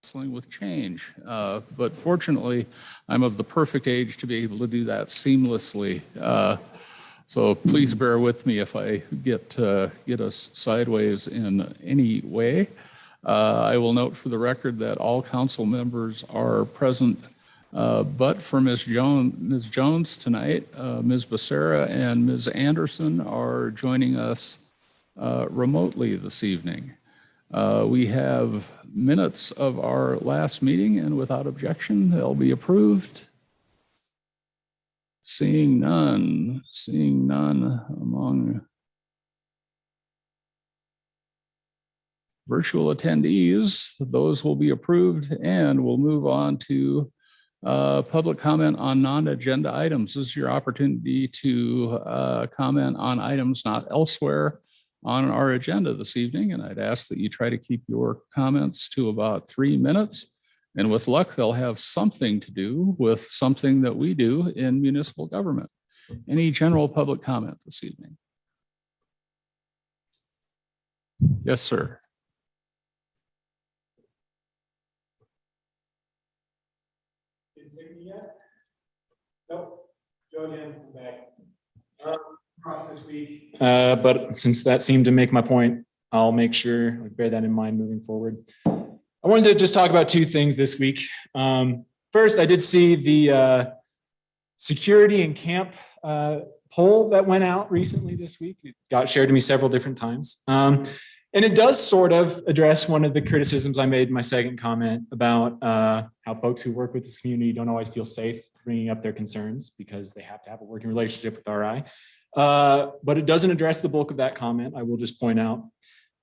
wrestling with change. But fortunately, I'm of the perfect age to be able to do that seamlessly. So please bear with me if I get us sideways in any way. I will note for the record that all council members are present, but for Ms. Jones tonight, Ms. Becerra and Ms. Anderson are joining us remotely this evening. We have minutes of our last meeting, and without objection, they'll be approved. Seeing none among virtual attendees, those will be approved, and we'll move on to public comment on non-agenda items. This is your opportunity to comment on items not elsewhere on our agenda this evening, and I'd ask that you try to keep your comments to about 3 minutes. And with luck, they'll have something to do with something that we do in municipal government. Any general public comment this evening? Yes, sir. Didn't see me yet? Nope. Joe again, I'm back. This week. But since that seemed to make my point, I'll make sure I bear that in mind moving forward. I wanted to just talk about two things this week. First, I did see the security and camp poll that went out recently this week. It got shared to me several different times. And it does sort of address one of the criticisms I made in my second comment about how folks who work with this community don't always feel safe bringing up their concerns because they have to have a working relationship with RI. But it doesn't address the bulk of that comment, I will just point out.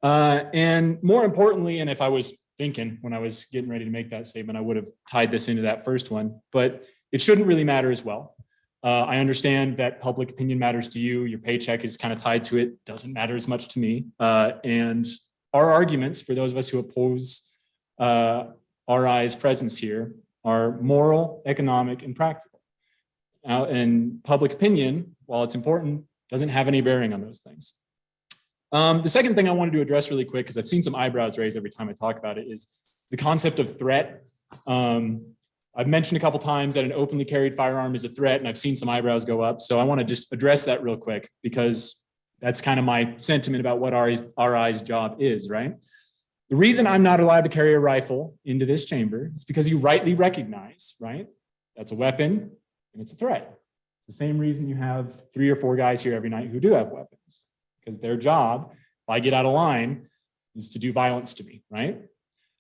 And more importantly, and if I was thinking when I was getting ready to make that statement, I would have tied this into that first one, but it shouldn't really matter as well. I understand that public opinion matters to you. Your paycheck is kind of tied to it. Doesn't matter as much to me. And our arguments for those of us who oppose RI's presence here are moral, economic, and practical. And public opinion, while it's important, doesn't have any bearing on those things. The second thing I wanted to address really quick, because I've seen some eyebrows raised every time I talk about it, is the concept of threat. I've mentioned a couple times that an openly carried firearm is a threat, and I've seen some eyebrows go up. So I want to just address that real quick, because that's kind of my sentiment about what RI's job is, right? The reason I'm not allowed to carry a rifle into this chamber is because you rightly recognize, right? That's a weapon and it's a threat. It's the same reason you have 3 or 4 guys here every night who do have weapons, because their job, if I get out of line, is to do violence to me, right?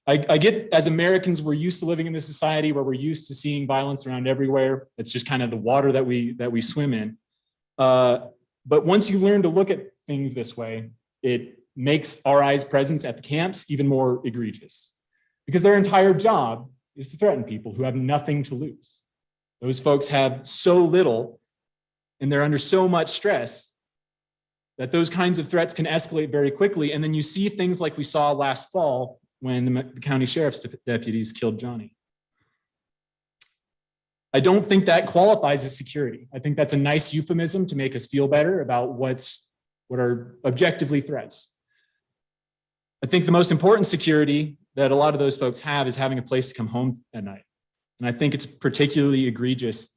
I get, as Americans, we're used to living in this society where we're used to seeing violence around everywhere. It's just kind of the water that we swim in. But once you learn to look at things this way, it makes RI's presence at the camps even more egregious, because their entire job is to threaten people who have nothing to lose. Those folks have so little and they're under so much stress that those kinds of threats can escalate very quickly. And then you see things like we saw last fall when the county sheriff's deputies killed Johnny. I don't think that qualifies as security. I think that's a nice euphemism to make us feel better about what are objectively threats. I think the most important security that a lot of those folks have is having a place to come home at night. And I think it's particularly egregious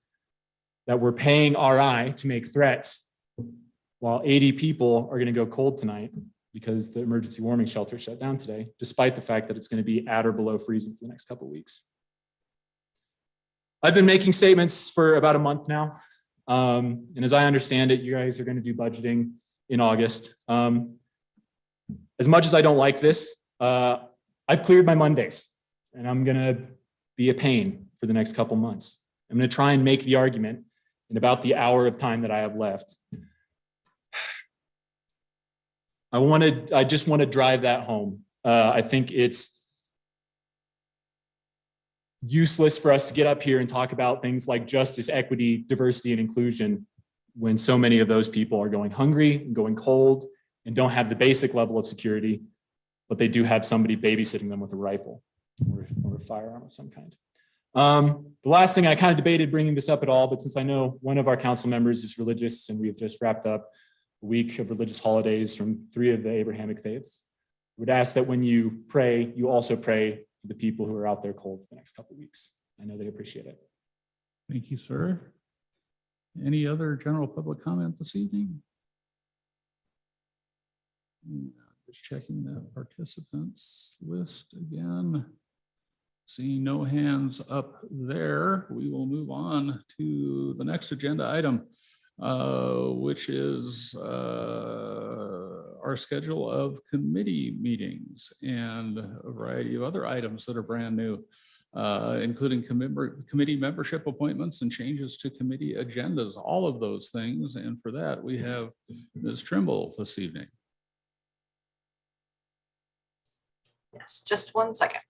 that we're paying RI to make threats while 80 people are going to go cold tonight because the emergency warming shelter shut down today, despite the fact that it's going to be at or below freezing for the next couple of weeks. I've been making statements for about a month now. And as I understand it, you guys are going to do budgeting in August. As much as I don't like this, I've cleared my Mondays, and I'm going to be a pain for the next couple months. I'm going to try and make the argument in about the hour of time that I have left. I just want to drive that home. I think it's useless for us to get up here and talk about things like justice, equity, diversity, and inclusion when so many of those people are going hungry and going cold and don't have the basic level of security, but they do have somebody babysitting them with a rifle or a firearm of some kind. The last thing, I kind of debated bringing this up at all, but since I know one of our council members is religious and we've just wrapped up a week of religious holidays from 3 of the Abrahamic faiths, I would ask that when you pray, you also pray for the people who are out there cold for the next couple of weeks. I know they appreciate it. Thank you, sir. Any other general public comment this evening? Just checking that participants list again. Seeing no hands up there, we will move on to the next agenda item, which is our schedule of committee meetings and a variety of other items that are brand new, including committee membership appointments and changes to committee agendas, all of those things. And for that, we have Ms. Trimble this evening. Yes, just 1 second.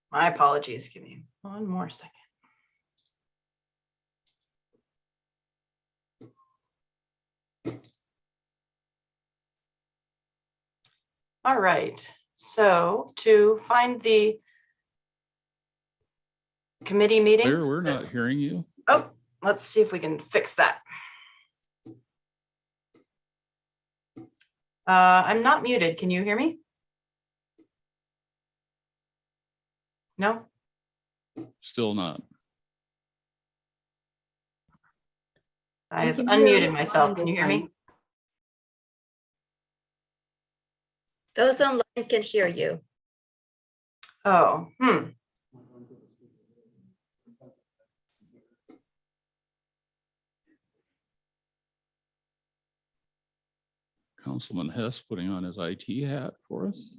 My apologies. Give me 1 more second. All right. So to find the committee meetings. We're not hearing you. Oh, let's see if we can fix that. I'm not muted. Can you hear me? No? Still not. I've unmuted myself. Can you hear me? Those online can hear you. Oh, Councilman Hess putting on his IT hat for us.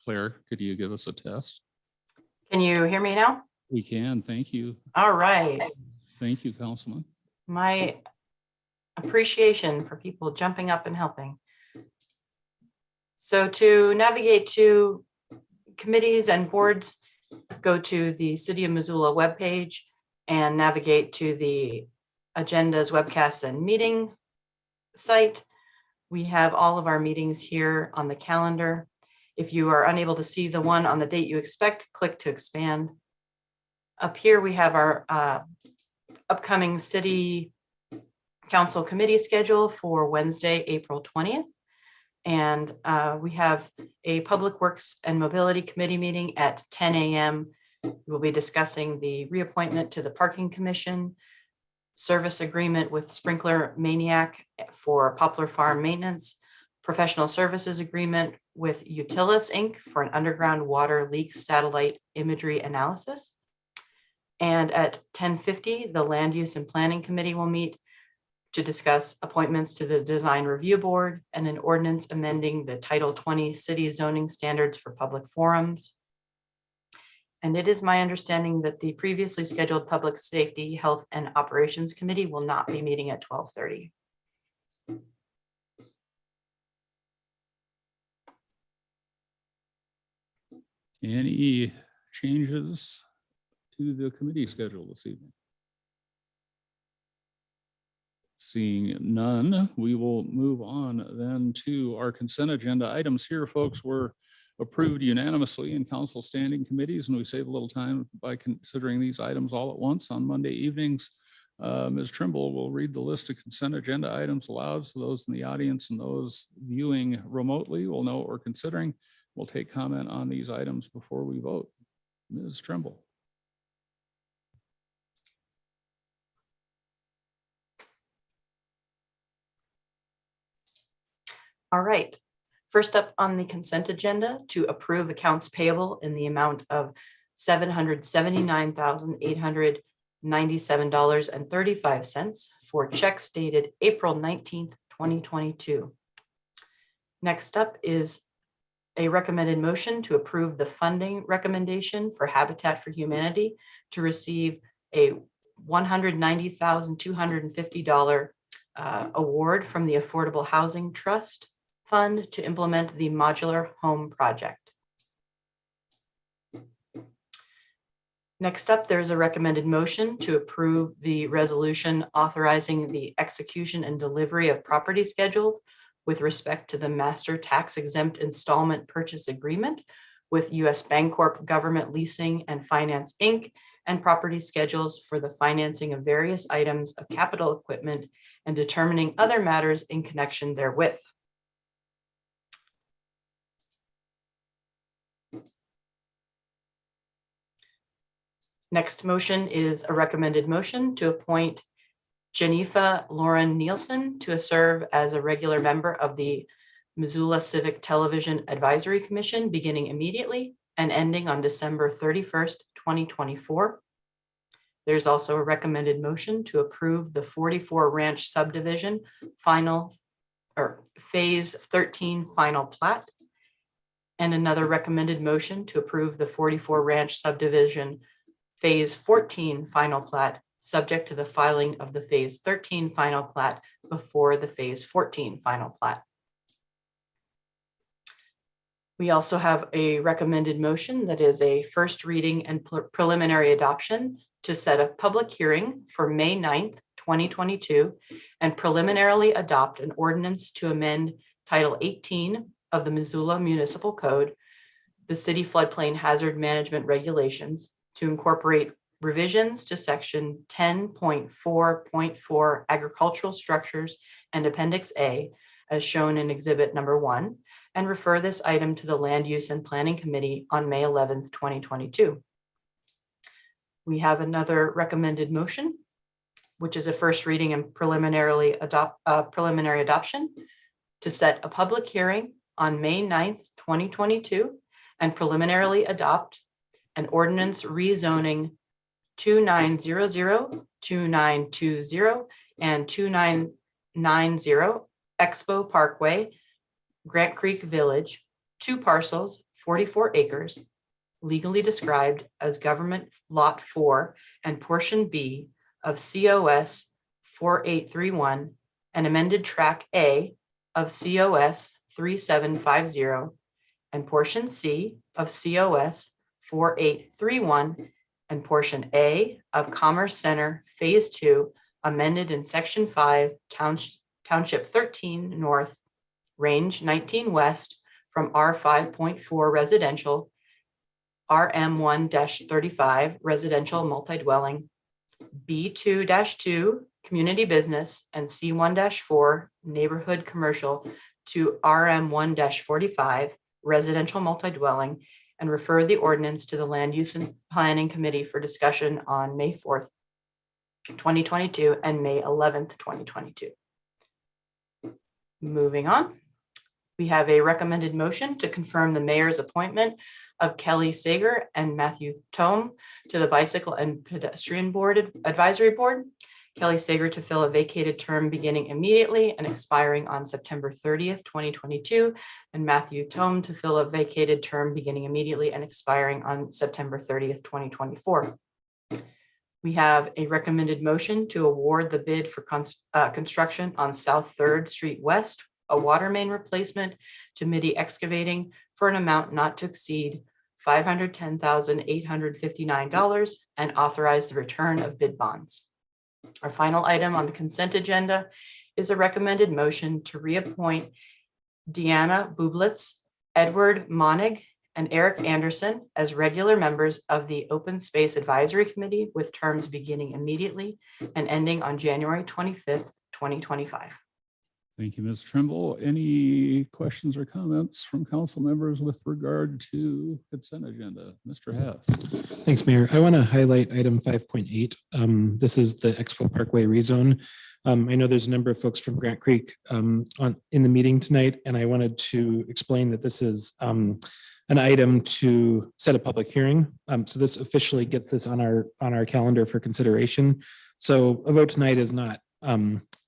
Claire, could you give us a test? can you hear me now? We can, thank you. All right. Thank you, Councilman. My appreciation for people jumping up and helping. So to navigate to committees and boards, go to the City of Missoula webpage and navigate to the agendas, webcasts, and meeting site. We have all of our meetings here on the calendar. If you are unable to see the one on the date you expect, click to expand. Up here, we have our upcoming City Council committee schedule for Wednesday, April 20th. And we have a Public Works and Mobility Committee meeting at 10 a.m. We'll be discussing the reappointment to the Parking Commission, service agreement with Sprinkler Maniac for Poplar Farm maintenance, professional services agreement with Utilis Inc. for an underground water leak satellite imagery analysis. And at 10:50, the Land Use and Planning Committee will meet to discuss appointments to the Design Review Board and an ordinance amending the Title 20 City Zoning Standards for Public Forums. And it is my understanding that the previously scheduled Public Safety, Health, and Operations Committee will not be meeting at 12:30. Any changes to the committee schedule this evening? Seeing none, we will move on then to our consent agenda items here, folks. Were approved unanimously in council standing committees, and we save a little time by considering these items all at once on Monday evenings. Ms. Trimble will read the list of consent agenda items aloud, so those in the audience and those viewing remotely will know what we're considering. We'll take comment on these items before we vote. Ms. Trimble. All right. First up on the consent agenda, to approve accounts payable in the amount of $779,897.35 for checks dated April 19th, 2022. Next up is a recommended motion to approve the funding recommendation for Habitat for Humanity to receive a $190,250 award from the Affordable Housing Trust Fund to implement the modular home project. Next up, there is a recommended motion to approve the resolution authorizing the execution and delivery of property schedules with respect to the master tax exempt installment purchase agreement with U.S. Bancorp Government Leasing and Finance, Inc., and property schedules for the financing of various items of capital equipment and determining other matters in connection therewith. Next motion is a recommended motion to appoint Jenifa Lauren Nielsen to serve as a regular member of the Missoula Civic Television Advisory Commission beginning immediately and ending on December 31st, 2024. There's also a recommended motion to approve the 44 Ranch Subdivision Phase 13 Final Plat, and another recommended motion to approve the 44 Ranch Subdivision Phase 14 Final Plat, subject to the filing of the Phase 13 Final Plat before the Phase 14 Final Plat. We also have a recommended motion that is a first reading and preliminary adoption to set a public hearing for May 9th, 2022, and preliminarily adopt an ordinance to amend Title 18 of the Missoula Municipal Code, the City Floodplain Hazard Management Regulations, to incorporate revisions to Section 10.4.4 Agricultural Structures and Appendix A, as shown in Exhibit Number 1, and refer this item to the Land Use and Planning Committee on May 11th, 2022. We have another recommended motion, which is a first reading and preliminary adoption to set a public hearing on May 9th, 2022, and preliminarily adopt an ordinance rezoning 2900, 2920, and 2990 Expo Parkway, Grant Creek Village, 2 parcels, 44 acres, legally described as Government Lot 4 and Portion B of COS 4831 and amended Track A of COS 3750 and Portion C of COS 4831 and Portion A of Commerce Center Phase 2 amended in Section 5, Township 13 North, Range 19 West from R5.4 residential, RM1-35 residential multi-dwelling, B2-2 community business, and C1-4 neighborhood commercial to RM1-45 residential multi-dwelling, and refer the ordinance to the Land Use and Planning Committee for discussion on May 4th, 2022 and May 11th, 2022. Moving on, we have a recommended motion to confirm the mayor's appointment of Kelly Sager and Matthew Tome to the Bicycle and Pedestrian Board Advisory Board. Kelly Sager to fill a vacated term beginning immediately and expiring on September 30th, 2022, and Matthew Tome to fill a vacated term beginning immediately and expiring on September 30th, 2024. We have a recommended motion to award the bid for construction on South 3rd Street West, a water main replacement to Midi Excavating for an amount not to exceed $510,859 and authorize the return of bid bonds. Our final item on the consent agenda is a recommended motion to reappoint Deanna Bublitz, Edward Monig, and Eric Anderson as regular members of the Open Space Advisory Committee with terms beginning immediately and ending on January 25th, 2025. Thank you, Ms. Trimble. Any questions or comments from council members with regard to consent agenda? Mr. Hess. Thanks, Mayor. I want to highlight item 5.8. This is the Expo Parkway rezone. I know there's a number of folks from Grant Creek in the meeting tonight, and I wanted to explain that this is an item to set a public hearing. So this officially gets this on our calendar for consideration. So a vote tonight is not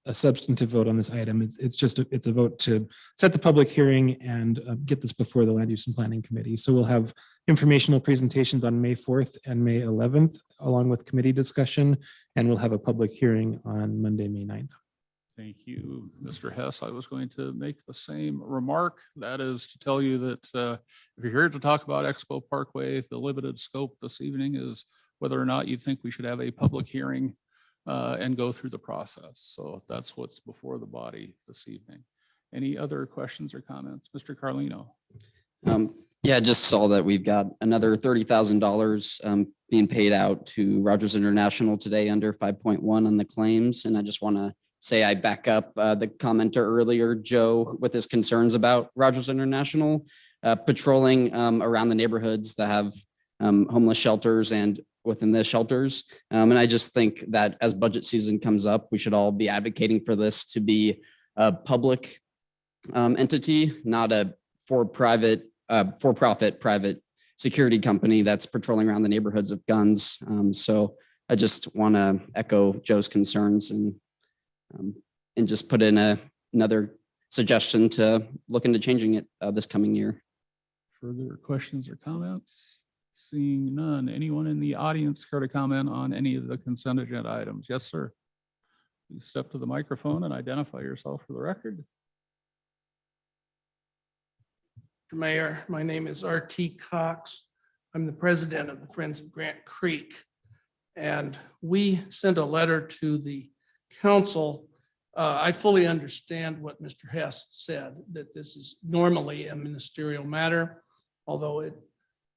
a substantive vote on this item. It's a vote to set the public hearing and get this before the Land Use and Planning Committee. So we'll have informational presentations on May 4th and May 11th, along with committee discussion, and we'll have a public hearing on Monday, May 9th. Thank you, Mr. Hess. I was going to make the same remark. That is to tell you that if you're here to talk about Expo Parkway, the limited scope this evening is whether or not you think we should have a public hearing and go through the process. So that's what's before the body this evening. Any other questions or comments? Mr. Carlino? Yeah, just saw that we've got another $30,000 being paid out to Rogers International today under 5.1 on the claims. And I just want to say I back up the commenter earlier, Joe, with his concerns about Rogers International patrolling around the neighborhoods that have homeless shelters and within the shelters. And I just think that as budget season comes up, we should all be advocating for this to be a public entity, not a for-profit private security company that's patrolling around the neighborhoods of guns. So I just want to echo Joe's concerns and just put in another suggestion to look into changing it this coming year. Further questions or comments? Seeing none. Anyone in the audience care to comment on any of the consent agenda items? Yes, sir. Please step to the microphone and identify yourself for the record. Mr. Mayor, my name is R.T. Cox. I'm the president of the Friends of Grant Creek. And we sent a letter to the council. I fully understand what Mr. Hess said, that this is normally a ministerial matter, although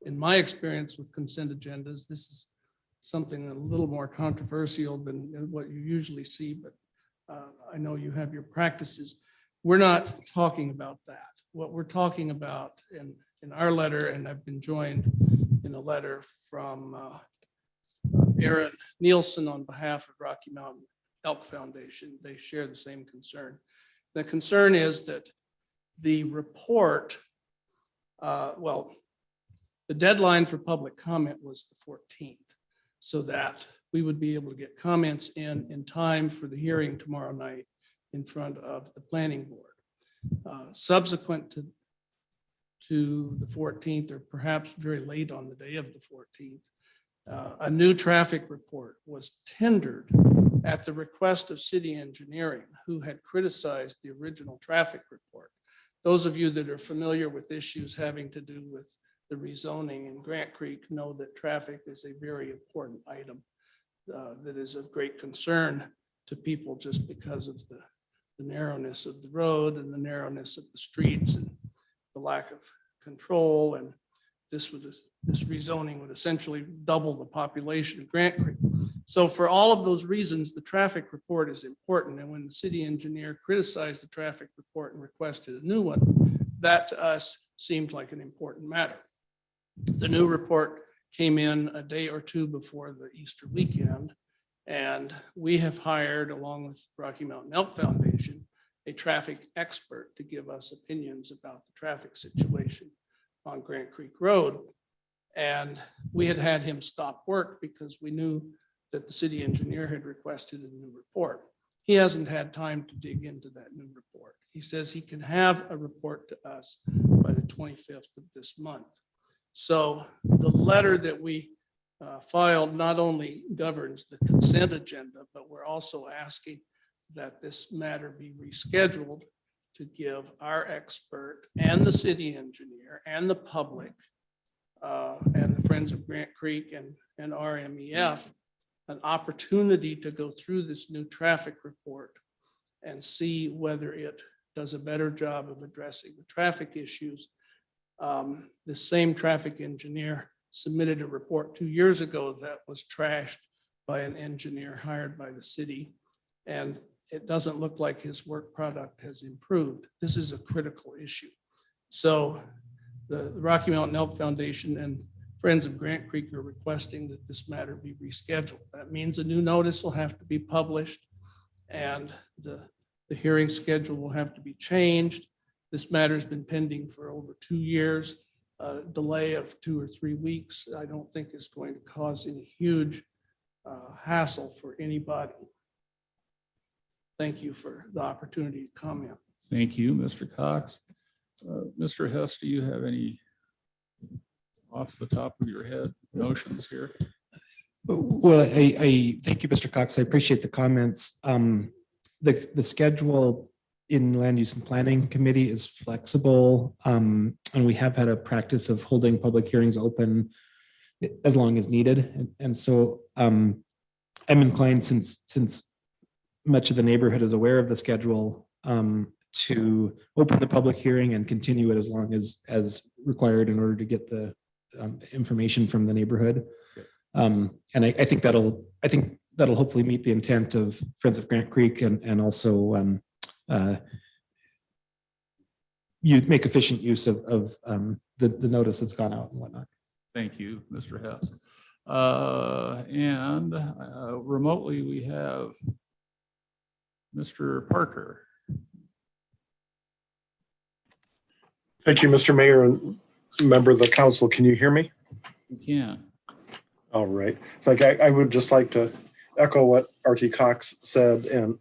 in my experience with consent agendas, this is something a little more controversial than what you usually see, but I know you have your practices. We're not talking about that. What we're talking about in our letter, and I've been joined in a letter from Aaron Nielsen on behalf of Rocky Mountain Elk Foundation. They share the same concern. The concern is that the report, the deadline for public comment was the 14th, so that we would be able to get comments in time for the hearing tomorrow night in front of the planning board. Subsequent to the 14th, or perhaps very late on the day of the 14th, a new traffic report was tendered at the request of city engineering, who had criticized the original traffic report. Those of you that are familiar with issues having to do with the rezoning in Grant Creek know that traffic is a very important item that is of great concern to people just because of the narrowness of the road and the narrowness of the streets and the lack of control. And this rezoning would essentially double the population of Grant Creek. So for all of those reasons, the traffic report is important. And when the city engineer criticized the traffic report and requested a new one, that to us seemed like an important matter. The new report came in a day or two before the Easter weekend, and we have hired, along with Rocky Mountain Elk Foundation, a traffic expert to give us opinions about the traffic situation on Grant Creek Road. And we had him stop work because we knew that the city engineer had requested a new report. He hasn't had time to dig into that new report. He says he can have a report to us by the 25th of this month. So the letter that we filed not only governs the consent agenda, but we're also asking that this matter be rescheduled to give our expert and the city engineer and the public and the Friends of Grant Creek and RMEF an opportunity to go through this new traffic report and see whether it does a better job of addressing the traffic issues. The same traffic engineer submitted a report 2 years ago that was trashed by an engineer hired by the city, and it doesn't look like his work product has improved. This is a critical issue. So the Rocky Mountain Elk Foundation and Friends of Grant Creek are requesting that this matter be rescheduled. That means a new notice will have to be published and the hearing schedule will have to be changed. This matter has been pending for over 2 years. A delay of 2 or 3 weeks, I don't think is going to cause any huge hassle for anybody. thank you for the opportunity to comment. Thank you, Mr. Cox. Mr. Hess, do you have any off the top of your head notions here? Well, I thank you, Mr. Cox. I appreciate the comments. The schedule in Land Use and Planning Committee is flexible. And we have had a practice of holding public hearings open as long as needed. And so I'm inclined, since much of the neighborhood is aware of the schedule, to open the public hearing and continue it as long as required in order to get the information from the neighborhood. And I think that'll hopefully meet the intent of Friends of Grant Creek and also you make efficient use of the notice that's gone out and whatnot. Thank you, Mr. Hess. And remotely, we have Mr. Parker. Thank you, Mr. Mayor and member of the council. Can you hear me? You can. All right. I would just like to echo what R.T. Cox said and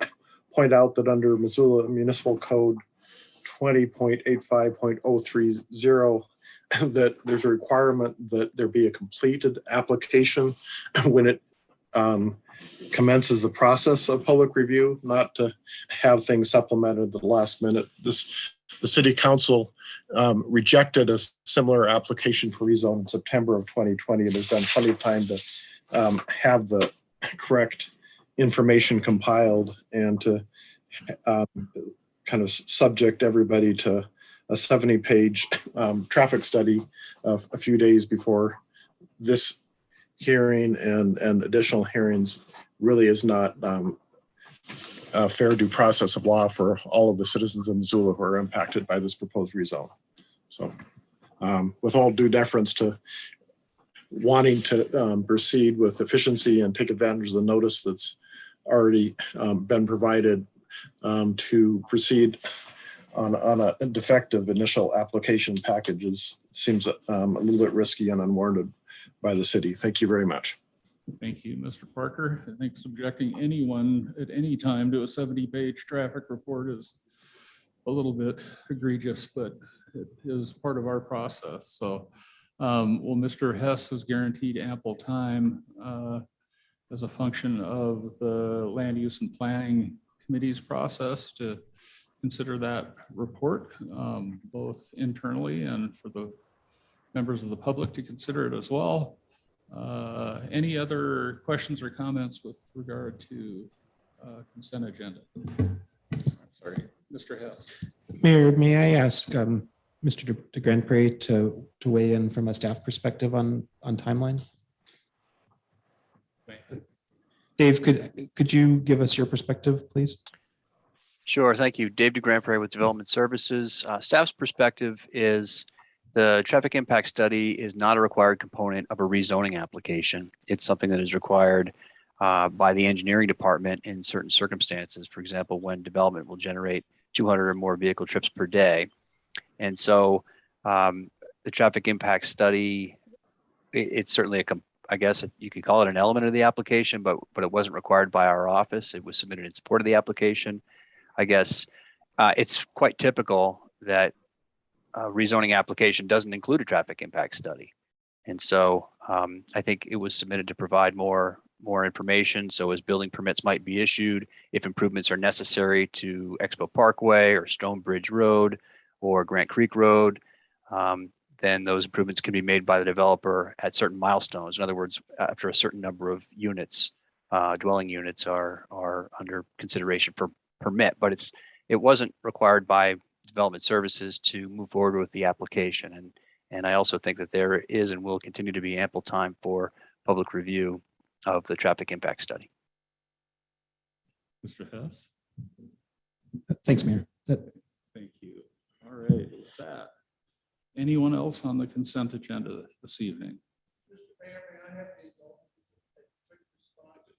point out that under Missoula Municipal Code 20.85.030, that there's a requirement that there be a completed application when it commences the process of public review, not to have things supplemented at the last minute. The city council rejected a similar application for rezone in September of 2020. And there's been plenty of time to have the correct information compiled and to kind of subject everybody to a 70-page traffic study of a few days before this hearing and additional hearings really is not a fair due process of law for all of the citizens of Missoula who are impacted by this proposed rezone. So with all due deference to wanting to proceed with efficiency and take advantage of the notice that's already been provided to proceed on a defective initial application packages seems a little bit risky and unwarranted by the city. Thank you very much. Thank you, Mr. Parker. I think subjecting anyone at any time to a 70-page traffic report is a little bit egregious, but it is part of our process. So, well, Mr. Hess has guaranteed ample time as a function of the Land Use and Planning Committee's process to consider that report, both internally and for the members of the public to consider it as well. Any other questions or comments with regard to consent agenda? Sorry, Mr. Hess. Mayor, may I ask Mr. de Grandpré to weigh in from a staff perspective on timeline? Dave, could you give us your perspective, please? Sure. Thank you. Dave de Grandpré with Development Services. Staff's perspective is the traffic impact study is not a required component of a rezoning application. It's something that is required by the engineering department in certain circumstances. For example, when development will generate 200 or more vehicle trips per day. And so the traffic impact study, it's certainly I guess you could call it an element of the application, but it wasn't required by our office. It was submitted in support of the application. I guess it's quite typical that a rezoning application doesn't include a traffic impact study. And so I think it was submitted to provide more information. So as building permits might be issued, if improvements are necessary to Expo Parkway or Stonebridge Road or Grant Creek Road, then those improvements can be made by the developer at certain milestones. In other words, after a certain number of units, dwelling units are under consideration for permit, but it wasn't required by development services to move forward with the application. And I also think that there is and will continue to be ample time for public review of the traffic impact study. Mr. Hess. Thanks, Mayor. Thank you. All right, with that, anyone else on the consent agenda this evening?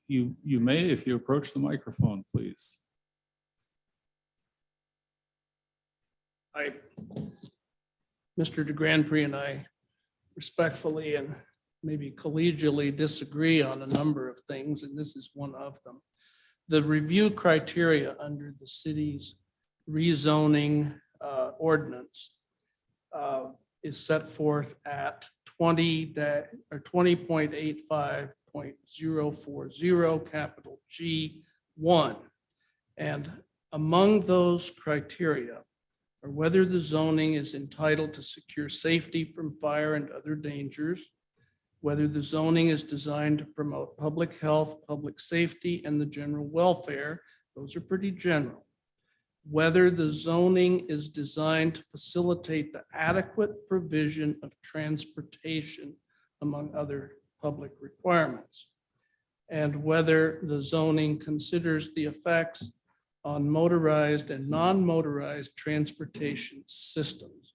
You may, if you approach the microphone, please. Mr. de Grandpré and I respectfully and maybe collegially disagree on a number of things, and this is one of them. the review criteria under the city's rezoning ordinance is set forth at 20.85.040 capital G1. And among those criteria are whether the zoning is entitled to secure safety from fire and other dangers, whether the zoning is designed to promote public health, public safety, and the general welfare. Those are pretty general. Whether the zoning is designed to facilitate the adequate provision of transportation, among other public requirements, and whether the zoning considers the effects on motorized and non-motorized transportation systems.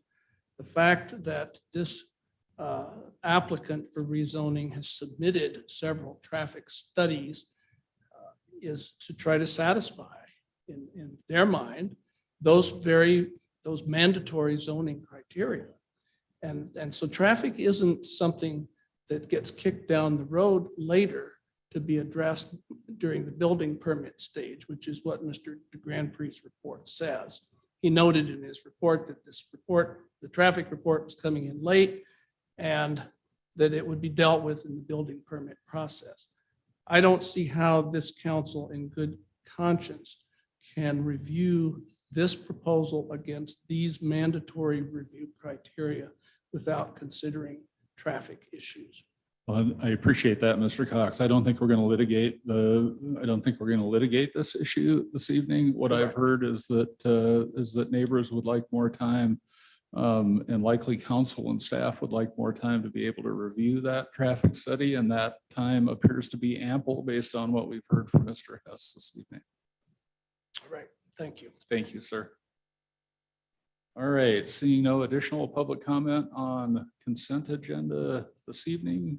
The fact that this applicant for rezoning has submitted several traffic studies is to try to satisfy in their mind those mandatory zoning criteria. And so traffic isn't something that gets kicked down the road later to be addressed during the building permit stage, which is what Mr. Grandpre's report says. He noted in his report that the traffic report was coming in late and that it would be dealt with in the building permit process. I don't see how this council in good conscience can review this proposal against these mandatory review criteria without considering traffic issues. Well, I appreciate that, Mr. Cox. I don't think we're going to litigate this issue this evening. What I've heard is that neighbors would like more time, and likely council and staff would like more time to be able to review that traffic study, and that time appears to be ample based on what we've heard from Mr. Hess this evening. All right, thank you. Thank you, sir. All right, seeing no additional public comment on consent agenda this evening.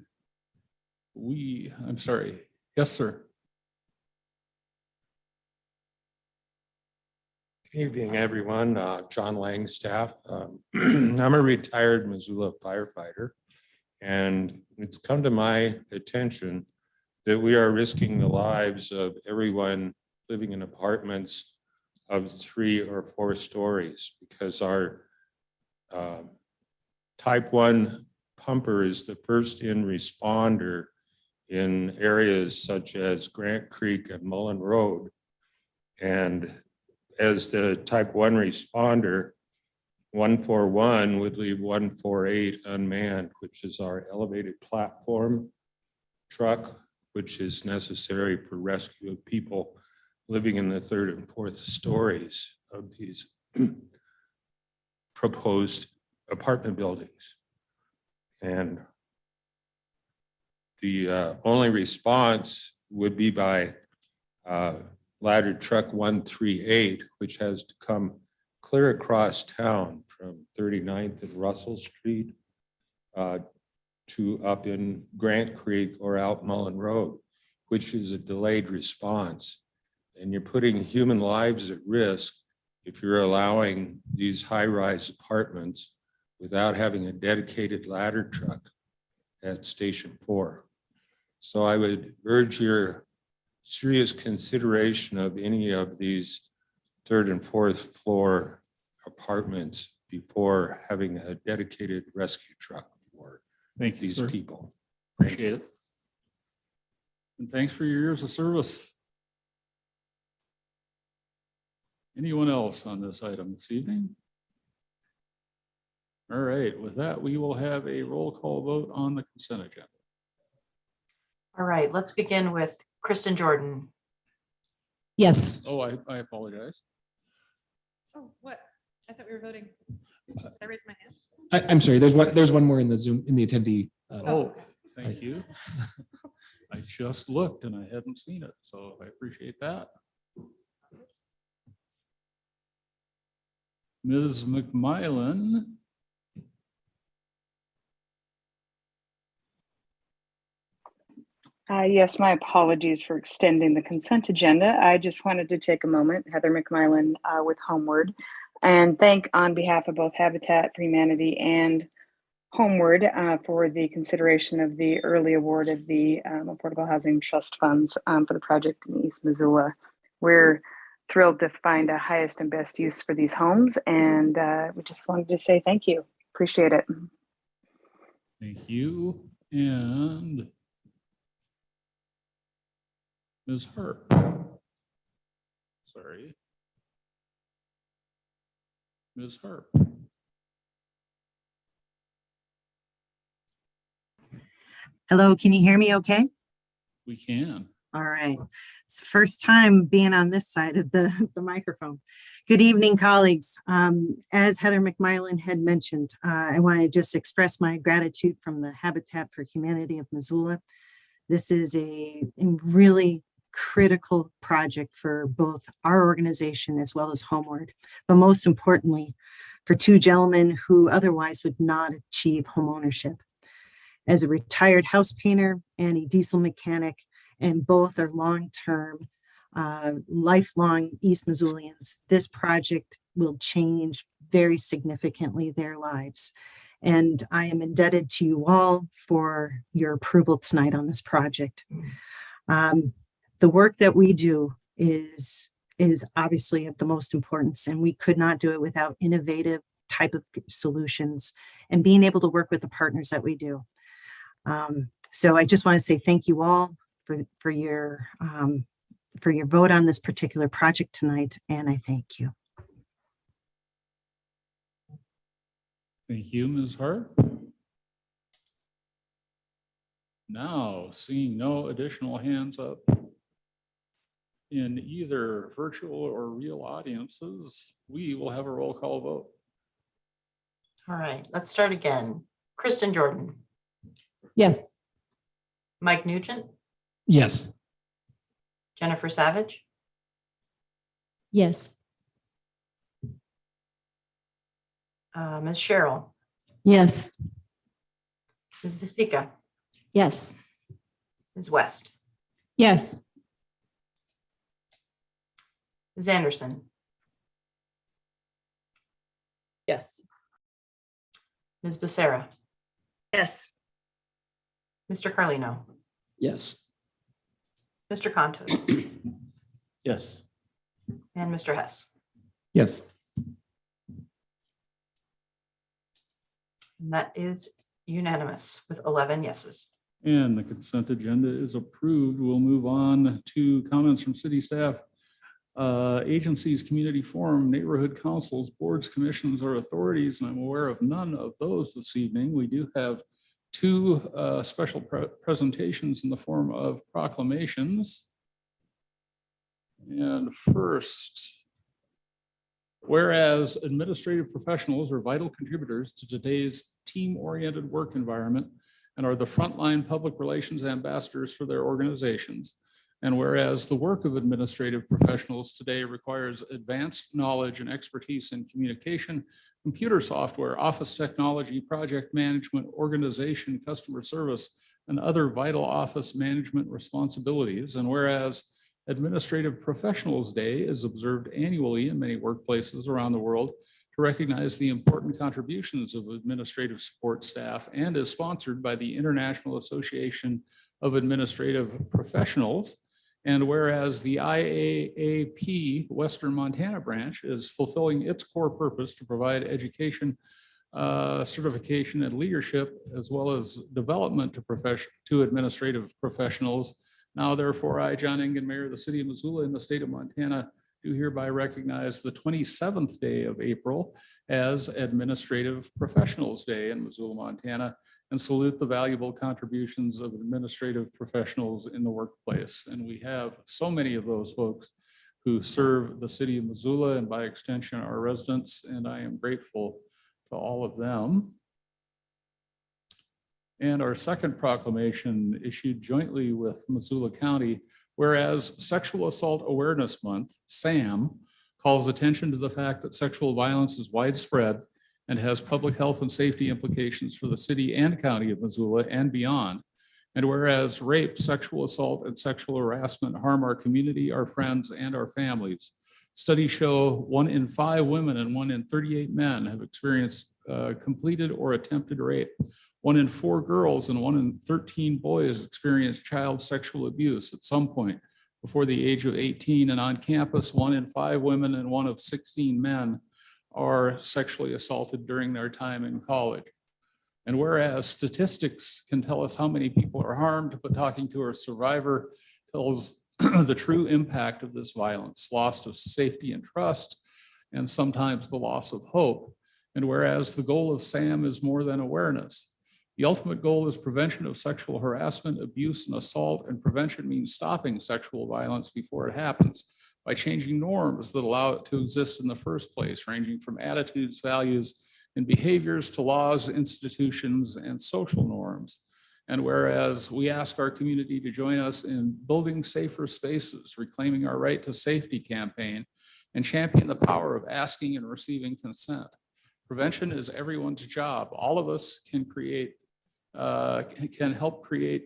I'm sorry. Yes, sir. Good evening, everyone. John Langstaff. I'm a retired Missoula firefighter, and it's come to my attention that we are risking the lives of everyone living in apartments of 3 or 4 stories because our type 1 pumper is the first in responder in areas such as Grant Creek and Mullen Road. And as the type 1 responder, 141 would leave 148 unmanned, which is our elevated platform truck, which is necessary for rescue of people living in the 3rd and 4th stories of these proposed apartment buildings. And the only response would be by ladder truck 138, which has to come clear across town from 39th and Russell Street to up in Grant Creek or out Mullen Road, which is a delayed response. And you're putting human lives at risk if you're allowing these high-rise apartments without having a dedicated ladder truck at Station 4. So I would urge your serious consideration of any of these 3rd and 4th floor apartments before having a dedicated rescue truck for Thank you, these sir. people. Appreciate it. And thanks for your years of service. Anyone else on this item this evening? All right, with that, we will have a roll call vote on the consent agenda. All right, let's begin with Kristen Jordan. Yes. Oh, I apologize. Oh, what? I thought we were voting. Did I raise my hand? I'm sorry, there's one more in the Zoom, in the attendee. Oh, thank you. I just looked and I hadn't seen it, so I appreciate that. Ms. McMillan. Yes, my apologies for extending the consent agenda. I just wanted to take a moment, Heather McMillan with Homeward, and thank on behalf of both Habitat for Humanity and Homeward for the consideration of the early award of the Affordable Housing Trust Funds for the project in East Missoula. We're thrilled to find a highest and best use for these homes, and we just wanted to say thank you. Appreciate it. Thank you. And Ms. Harp. Sorry. Ms. Harp. Hello, can you hear me okay? We can. All right. It's the first time being on this side of the microphone. Good evening, colleagues. As Heather McMillan had mentioned, I want to just express my gratitude from the Habitat for Humanity of Missoula. This is a really critical project for both our organization as well as Homeward, but most importantly, for two gentlemen who otherwise would not achieve homeownership. As a retired house painter and a diesel mechanic, and both are long-term, lifelong East Missoulians, this project will change very significantly their lives. And I am indebted to you all for your approval tonight on this project. The work that we do is obviously of the most importance, and we could not do it without innovative type of solutions and being able to work with the partners that we do. So I just want to say thank you all for your vote on this particular project tonight, and I thank you. Thank you, Ms. Hart. Now, seeing no additional hands up in either virtual or real audiences, we will have a roll call vote. All right, let's start again. Kristen Jordan, Yes. Mike Nugent, Yes. Jennifer Savage, Yes. Ms. Cheryl, Yes. Ms. Vasika, Yes. Ms. West, Yes. Ms. Anderson, Yes. Ms. Becerra, Yes. Mr. Carlino, Yes. Mr. Contos, Yes. and Mr. Hess. Yes. And that is unanimous with 11 yeses. And the consent agenda is approved. We'll move on to comments from city staff. Agencies, community forum, neighborhood councils, boards, commissions, or authorities, and I'm aware of none of those this evening. We do have two special presentations in the form of proclamations. And first, whereas administrative professionals are vital contributors to today's team-oriented work environment and are the frontline public relations ambassadors for their organizations. And whereas the work of administrative professionals today requires advanced knowledge and expertise in communication, computer software, office technology, project management, organization, customer service, and other vital office management responsibilities. And whereas Administrative Professionals Day is observed annually in many workplaces around the world to recognize the important contributions of administrative support staff, and is sponsored by the International Association of Administrative Professionals. And whereas the IAAP Western Montana branch is fulfilling its core purpose to provide education, certification, and leadership, as well as development to administrative professionals. Now, therefore, I, John Engen, Mayor of the City of Missoula in the state of Montana, do hereby recognize the 27th day of April as Administrative Professionals Day in Missoula, Montana, and salute the valuable contributions of administrative professionals in the workplace. And we have so many of those folks who serve the city of Missoula and by extension our residents, and I am grateful to all of them. And our second proclamation, issued jointly with Missoula County, whereas Sexual Assault Awareness Month, SAM, calls attention to the fact that sexual violence is widespread and has public health and safety implications for the city and county of Missoula and beyond. And whereas rape, sexual assault, and sexual harassment harm our community, our friends, and our families. Studies show 1 in 5 women and 1 in 38 men have experienced completed or attempted rape. 1 in 4 girls and 1 in 13 boys experience child sexual abuse at some point before the age of 18. And on campus, 1 in 5 women and 1 of 16 men are sexually assaulted during their time in college. And whereas statistics can tell us how many people are harmed, but talking to a survivor tells the true impact of this violence, loss of safety and trust, and sometimes the loss of hope. And whereas the goal of SAM is more than awareness, the ultimate goal is prevention of sexual harassment, abuse, and assault, and prevention means stopping sexual violence before it happens by changing norms that allow it to exist in the first place, ranging from attitudes, values, and behaviors to laws, institutions, and social norms. And whereas we ask our community to join us in building safer spaces, reclaiming our right to safety campaign, and champion the power of asking and receiving consent. Prevention is everyone's job. All of us can help create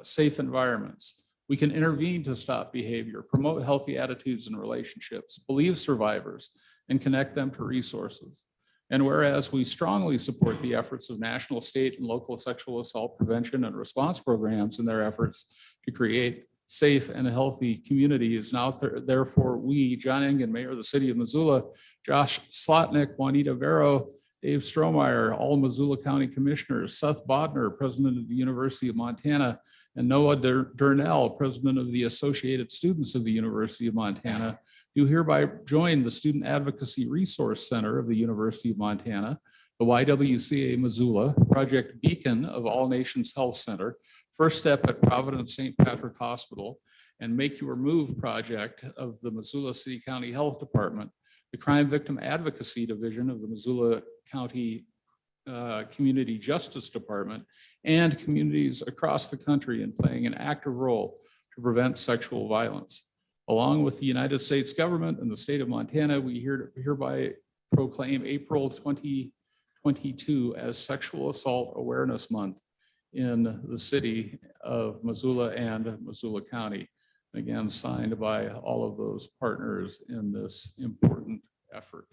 safe environments. We can intervene to stop behavior, promote healthy attitudes and relationships, believe survivors, and connect them to resources. And whereas we strongly support the efforts of national, state, and local sexual assault prevention and response programs in their efforts to create safe and healthy communities, now therefore we, John Engen, Mayor of the City of Missoula, Josh Slotnick, Juanita Vero, Dave Strohmeyer, all Missoula County Commissioners, Seth Bodner, President of the University of Montana, and Noah Durnell, President of the Associated Students of the University of Montana, do hereby join the Student Advocacy Resource Center of the University of Montana, the YWCA Missoula, Project Beacon of All Nations Health Center, First Step at Providence St. Patrick Hospital, and Make Your Move Project of the Missoula City County Health Department, the Crime Victim Advocacy Division of the Missoula County Community Justice Department, and communities across the country in playing an active role to prevent sexual violence. Along with the United States government and the state of Montana, we hereby proclaim April 2022 as Sexual Assault Awareness Month in the city of Missoula and Missoula County. Again, signed by all of those partners in this important effort.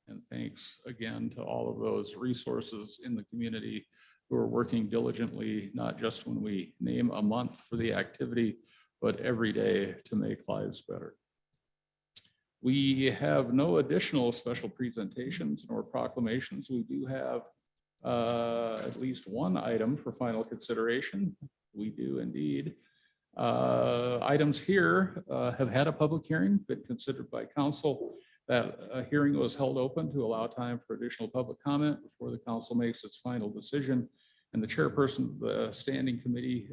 And thanks again to all of those resources in the community who are working diligently, not just when we name a month for the activity, but every day to make lives better. We have no additional special presentations nor proclamations. We do have at least one item for final consideration. We do indeed. Items here have had a public hearing, been considered by council. That hearing was held open to allow time for additional public comment before the council makes its final decision. And the chairperson of the standing committee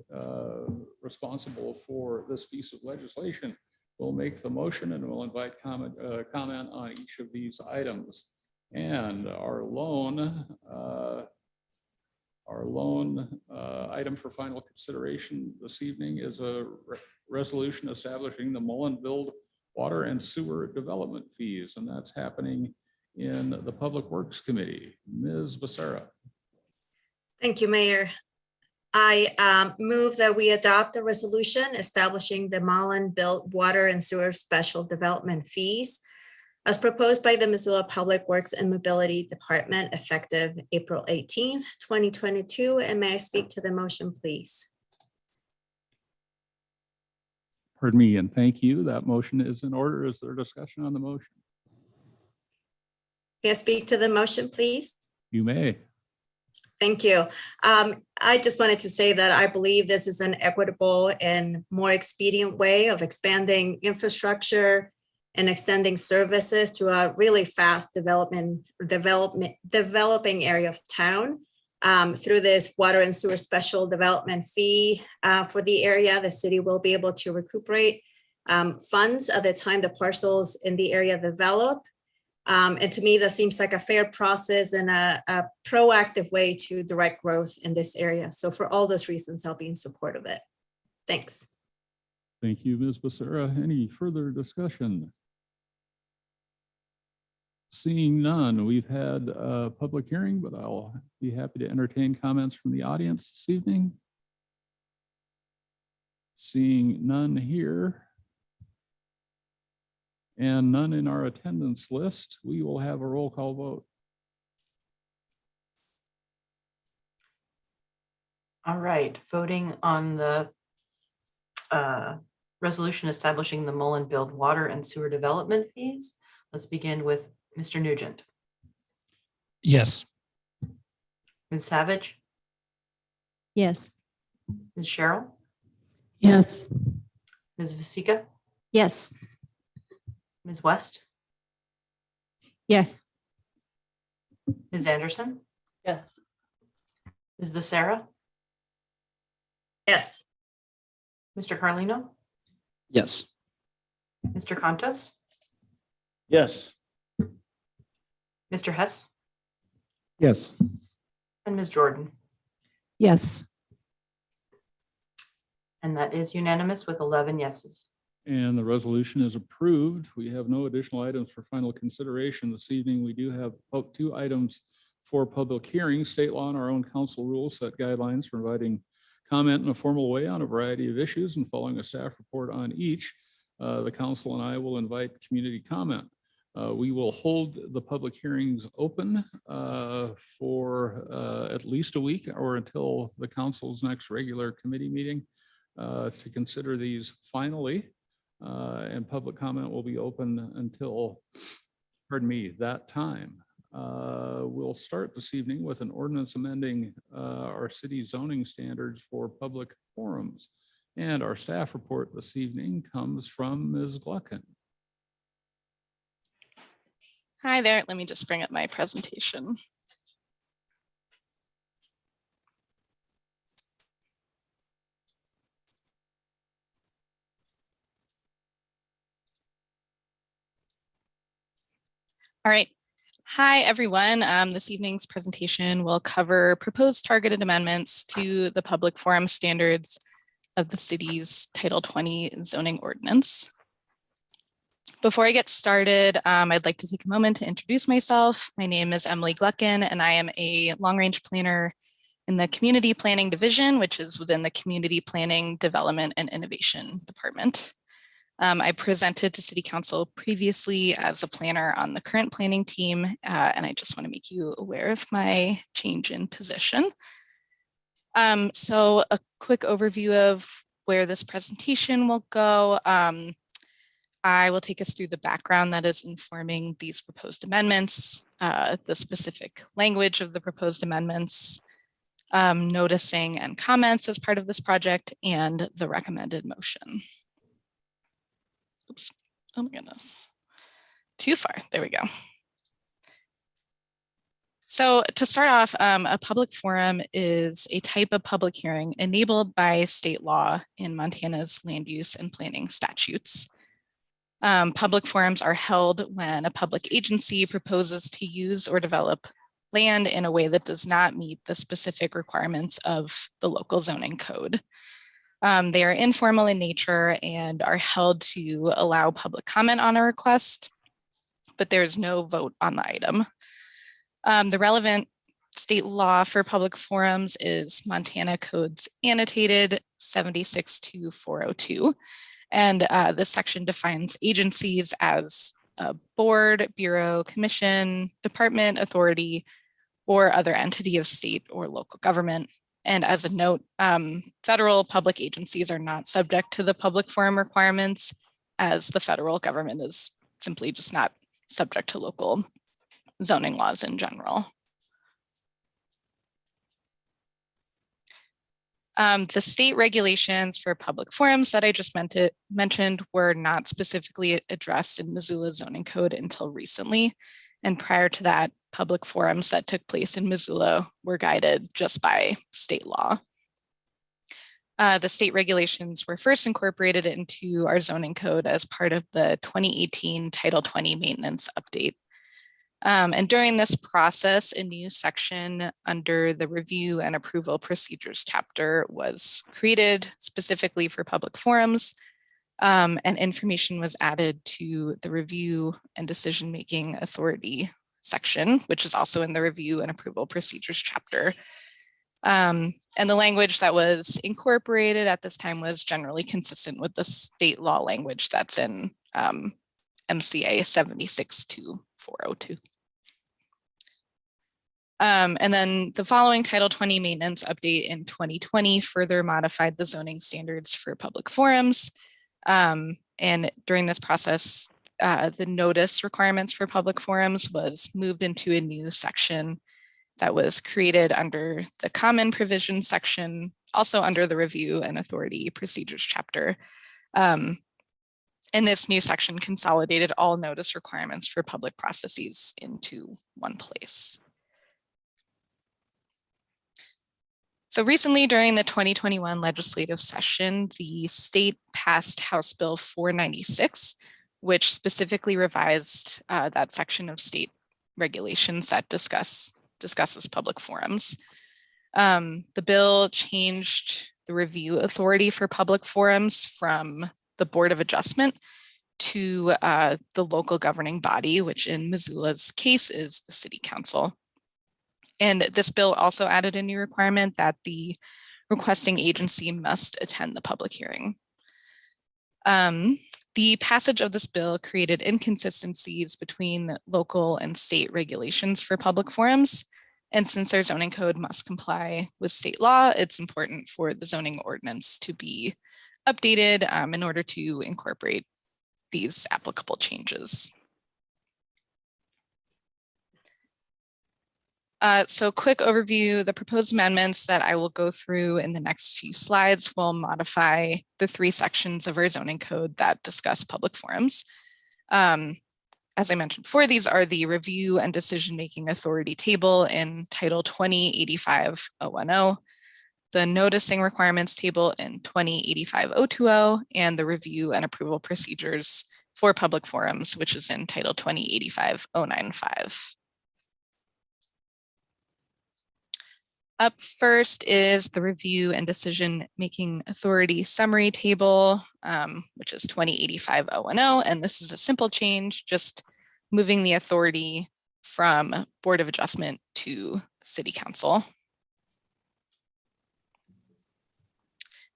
responsible for this piece of legislation will make the motion and will invite comment on each of these items. And our lone item for final consideration this evening is a resolution establishing the Mullen-Build water and sewer development fees, and that's happening in the Public Works Committee. Ms. Becerra. Thank you, Mayor. I move that we adopt the resolution establishing the Mullen-Built water and sewer special development fees as proposed by the Missoula Public Works and Mobility Department effective April 18th, 2022. And may I speak to the motion, please? Pardon me, and thank you. That motion is in order. Is there discussion on the motion? May I speak to the motion, please? You may. Thank you. I just wanted to say that I believe this is an equitable and more expedient way of expanding infrastructure and extending services to a really fast developing area of town. Through this water and sewer special development fee for the area, the city will be able to recuperate funds at the time the parcels in the area develop. And to me, that seems like a fair process and a proactive way to direct growth in this area. So for all those reasons, I'll be in support of it. Thanks. Thank you, Ms. Becerra. Any further discussion? Seeing none, we've had a public hearing, but I'll be happy to entertain comments from the audience this evening. Seeing none here and none in our attendance list, we will have a roll call vote. All right, voting on the resolution establishing the Mullen-Build water and sewer development fees. Let's begin with Mr. Nugent. Yes. Ms. Savage, Yes. Ms. Cheryl, Yes. Ms. Vasika, Yes. Ms. West, Yes. Ms. Anderson, Yes. Ms. Becerra, Yes. Mr. Carlino, Yes. Mr. Contos, Yes. Mr. Hess, Yes. and Ms. Jordan. Yes. And that is unanimous with 11 yeses. And the resolution is approved. We have no additional items for final consideration this evening. We do have 2 items for public hearings. State law and our own council rules set guidelines for providing comment in a formal way on a variety of issues, and following a staff report on each, the council and I will invite community comment. We will hold the public hearings open for at least a week or until the council's next regular committee meeting to consider these finally. And public comment will be open until, pardon me, that time. We'll start this evening with an ordinance amending our city zoning standards for public forums. And our staff report this evening comes from Ms. Gluckin. Hi there. Let me just bring up my presentation. All right. Hi, everyone. This evening's presentation will cover proposed targeted amendments to the public forum standards of the city's Title 20 zoning ordinance. Before I get started, I'd like to take a moment to introduce myself. My name is Emily Gluckin, and I am a long-range planner in the Community Planning Division, which is within the Community Planning, Development, and Innovation Department. I presented to City Council previously as a planner on the current planning team, and I just want to make you aware of my change in position. So a quick overview of where this presentation will go. I will take us through the background that is informing these proposed amendments, the specific language of the proposed amendments, noticing and comments as part of this project, and the recommended motion. Oops, oh my goodness, too far, there we go. So to start off, a public forum is a type of public hearing enabled by state law in Montana's land use and planning statutes. Public forums are held when a public agency proposes to use or develop land in a way that does not meet the specific requirements of the local zoning code. They are informal in nature and are held to allow public comment on a request, but there is no vote on the item. The relevant state law for public forums is Montana Codes Annotated 762402. And this section defines agencies as a board, bureau, commission, department, authority, or other entity of state or local government. And as a note, federal public agencies are not subject to the public forum requirements, as the federal government is simply just not subject to local zoning laws in general. The state regulations for public forums that I just mentioned were not specifically addressed in Missoula zoning code until recently. And prior to that, public forums that took place in Missoula were guided just by state law. The state regulations were first incorporated into our zoning code as part of the 2018 Title 20 maintenance update. And during this process, a new section under the review and approval procedures chapter was created specifically for public forums, and information was added to the review and decision-making authority section, which is also in the review and approval procedures chapter. And the language that was incorporated at this time was generally consistent with the state law language that's in MCA 762402. And then the following Title 20 maintenance update in 2020 further modified the zoning standards for public forums. And during this process, the notice requirements for public forums was moved into a new section that was created under the common provision section, also under the review and authority procedures chapter. And this new section consolidated all notice requirements for public processes into one place. So recently during the 2021 legislative session, the state passed House Bill 496, which specifically revised that section of state regulations that discusses public forums. The bill changed the review authority for public forums from the Board of Adjustment to the local governing body, which in Missoula's case is the City Council. And this bill also added a new requirement that the requesting agency must attend the public hearing. The passage of this bill created inconsistencies between local and state regulations for public forums. And since our zoning code must comply with state law, it's important for the zoning ordinance to be updated in order to incorporate these applicable changes. So quick overview, the proposed amendments that I will go through in the next few slides will modify the 3 sections of our zoning code that discuss public forums. As I mentioned before, these are the review and decision-making authority table in Title 2085-010, the noticing requirements table in 2085-020, and the review and approval procedures for public forums, which is in Title 2085-095. Up first is the review and decision-making authority summary table, which is 2085-010, and this is a simple change, just moving the authority from Board of Adjustment to City Council.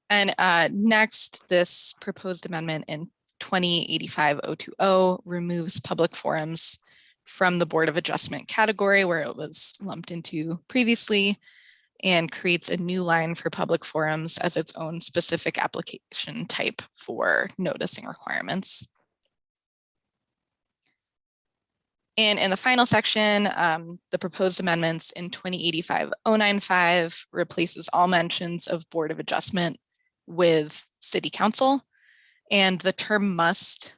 And next, this proposed amendment in 2085-020 removes public forums from the Board of Adjustment category where it was lumped into previously, and creates a new line for public forums as its own specific application type for noticing requirements. And in the final section, the proposed amendments in 2085-095 replaces all mentions of Board of Adjustment with City Council, and the term must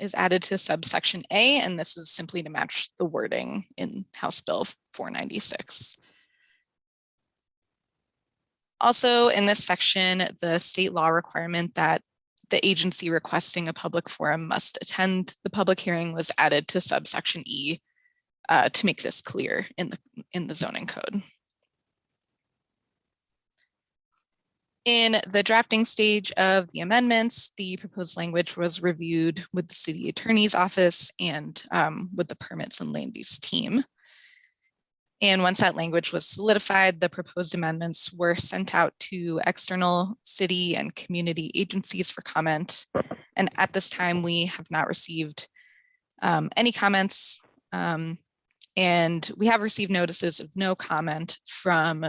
is added to subsection A, and this is simply to match the wording in House Bill 496. Also in this section, the state law requirement that the agency requesting a public forum must attend the public hearing was added to subsection E to make this clear in the zoning code. In the drafting stage of the amendments, the proposed language was reviewed with the city attorney's office and with the permits and land use team. And once that language was solidified, the proposed amendments were sent out to external city and community agencies for comment. And at this time, we have not received any comments. And we have received notices of no comment from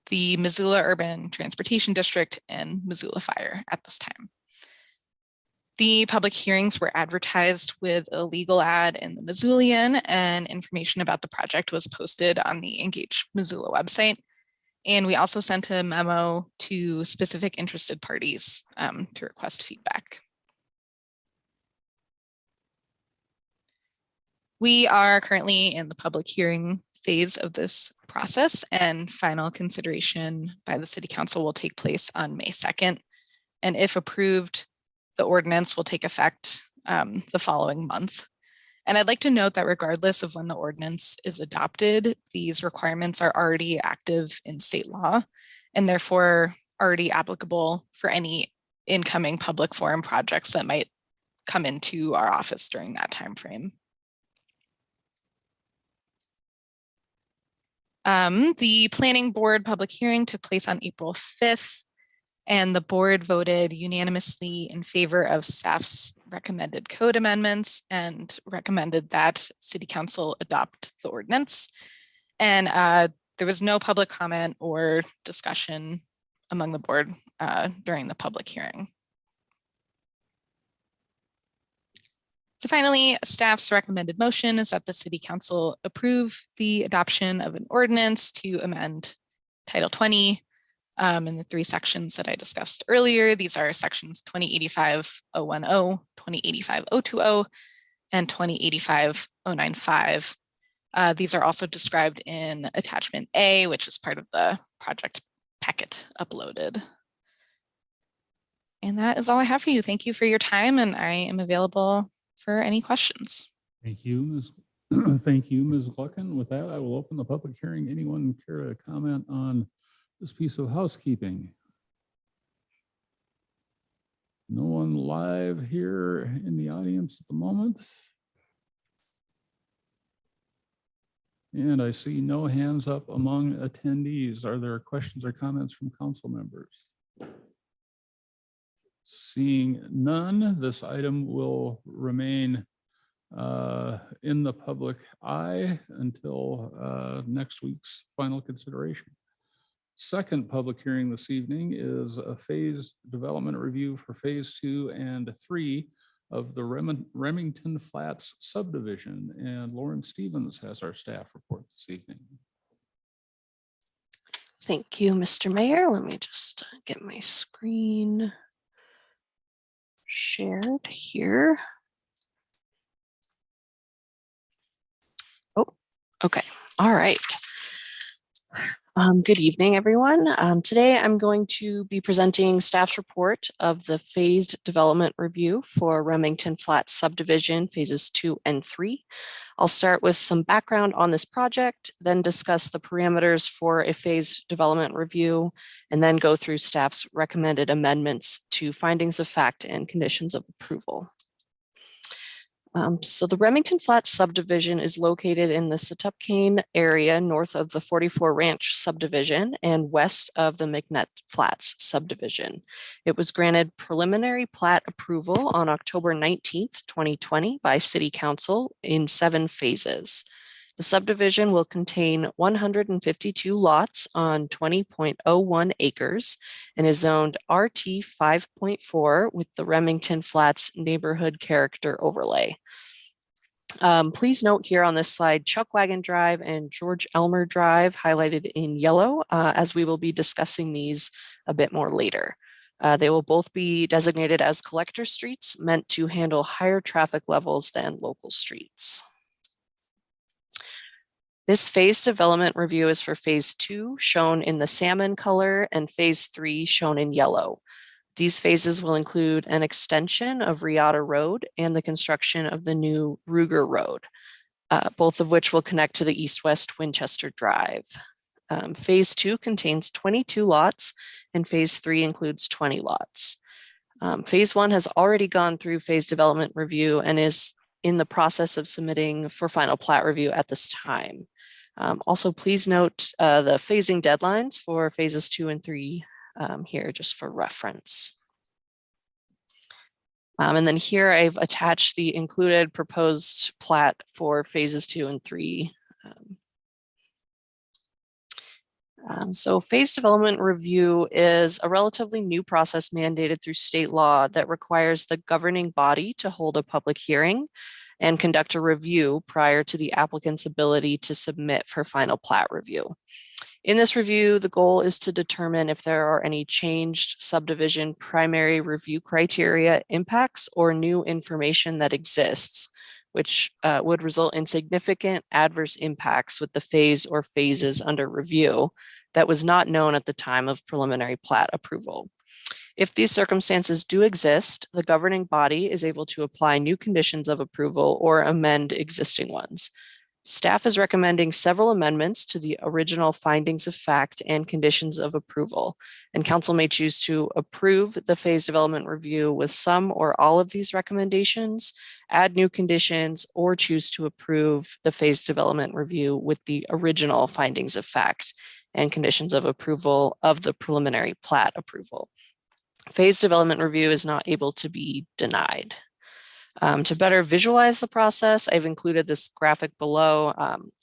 the Missoula Urban Transportation District and Missoula Fire at this time. The public hearings were advertised with a legal ad in the Missoulian, and information about the project was posted on the Engage Missoula website. And we also sent a memo to specific interested parties to request feedback. We are currently in the public hearing phase of this process, and final consideration by the City Council will take place on May 2nd. And if approved, the ordinance will take effect the following month. And I'd like to note that regardless of when the ordinance is adopted, these requirements are already active in state law and therefore already applicable for any incoming public forum projects that might come into our office during that time frame. The planning board public hearing took place on April 5th. And the board voted unanimously in favor of staff's recommended code amendments and recommended that City Council adopt the ordinance. And there was no public comment or discussion among the board during the public hearing. So finally, staff's recommended motion is that the City Council approve the adoption of an ordinance to amend Title 20 in the 3 sections that I discussed earlier. These are sections 2085-010, 2085-020, and 2085-095. These are also described in attachment A, which is part of the project packet uploaded. And that is all I have for you. Thank you for your time, and I am available for any questions. Thank you, Ms. Thank you, Ms. Gluckin. With that, I will open the public hearing. Anyone care to comment on this piece of housekeeping? No one live here in the audience at the moment. And I see no hands up among attendees. Are there questions or comments from council members? Seeing none, this item will remain in the public eye until next week's final consideration. Second public hearing this evening is a phase development review for phase 2 and 3 of the Remington Flats subdivision. And Lauren Stevens has our staff report this evening. Thank you, Mr. Mayor. Let me just get my screen shared here. Oh, okay. All right. Good evening, everyone. Today I'm going to be presenting staff's report of the phased development review for Remington Flats subdivision phases 2 and 3. I'll start with some background on this project, then discuss the parameters for a phased development review, and then go through staff's recommended amendments to findings of fact and conditions of approval. So the Remington Flats subdivision is located in the Setupcane area north of the 44 Ranch subdivision and west of the McNett Flats subdivision. It was granted preliminary plat approval on October 19th, 2020 by City Council in 7 phases. The subdivision will contain 152 lots on 20.01 acres and is zoned RT 5.4 with the Remington Flats neighborhood character overlay. Please note here on this slide, Chuckwagon Drive and George Elmer Drive highlighted in yellow, as we will be discussing these a bit more later. They will both be designated as collector streets meant to handle higher traffic levels than local streets. This phase development review is for phase 2, shown in the salmon color, and phase 3, shown in yellow. These phases will include an extension of Riata Road and the construction of the new Ruger Road, both of which will connect to the east-west Winchester Drive. Phase 2 contains 22 lots, and phase 3 includes 20 lots. Phase 1 has already gone through phase development review and is in the process of submitting for final plat review at this time. Also, please note the phasing deadlines for phases 2 and 3 here, just for reference. And then here I've attached the included proposed plat for phases 2 and 3. So phase development review is a relatively new process mandated through state law that requires the governing body to hold a public hearing and conduct a review prior to the applicant's ability to submit for final plat review. In this review, the goal is to determine if there are any changed subdivision primary review criteria impacts or new information that exists, which would result in significant adverse impacts with the phase or phases under review that was not known at the time of preliminary plat approval. If these circumstances do exist, the governing body is able to apply new conditions of approval or amend existing ones. Staff is recommending several amendments to the original findings of fact and conditions of approval, and council may choose to approve the phase development review with some or all of these recommendations, add new conditions, or choose to approve the phase development review with the original findings of fact and conditions of approval of the preliminary plat approval. Phase development review is not able to be denied. To better visualize the process, I've included this graphic below.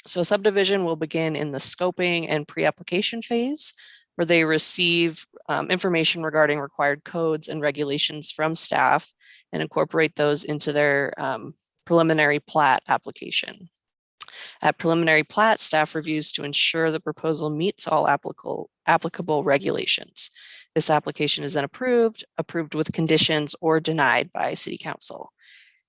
So a subdivision will begin in the scoping and pre-application phase, where they receive information regarding required codes and regulations from staff and incorporate those into their preliminary plat application. At preliminary plat, staff reviews to ensure the proposal meets all applicable regulations. This application is then approved with conditions, or denied by City Council.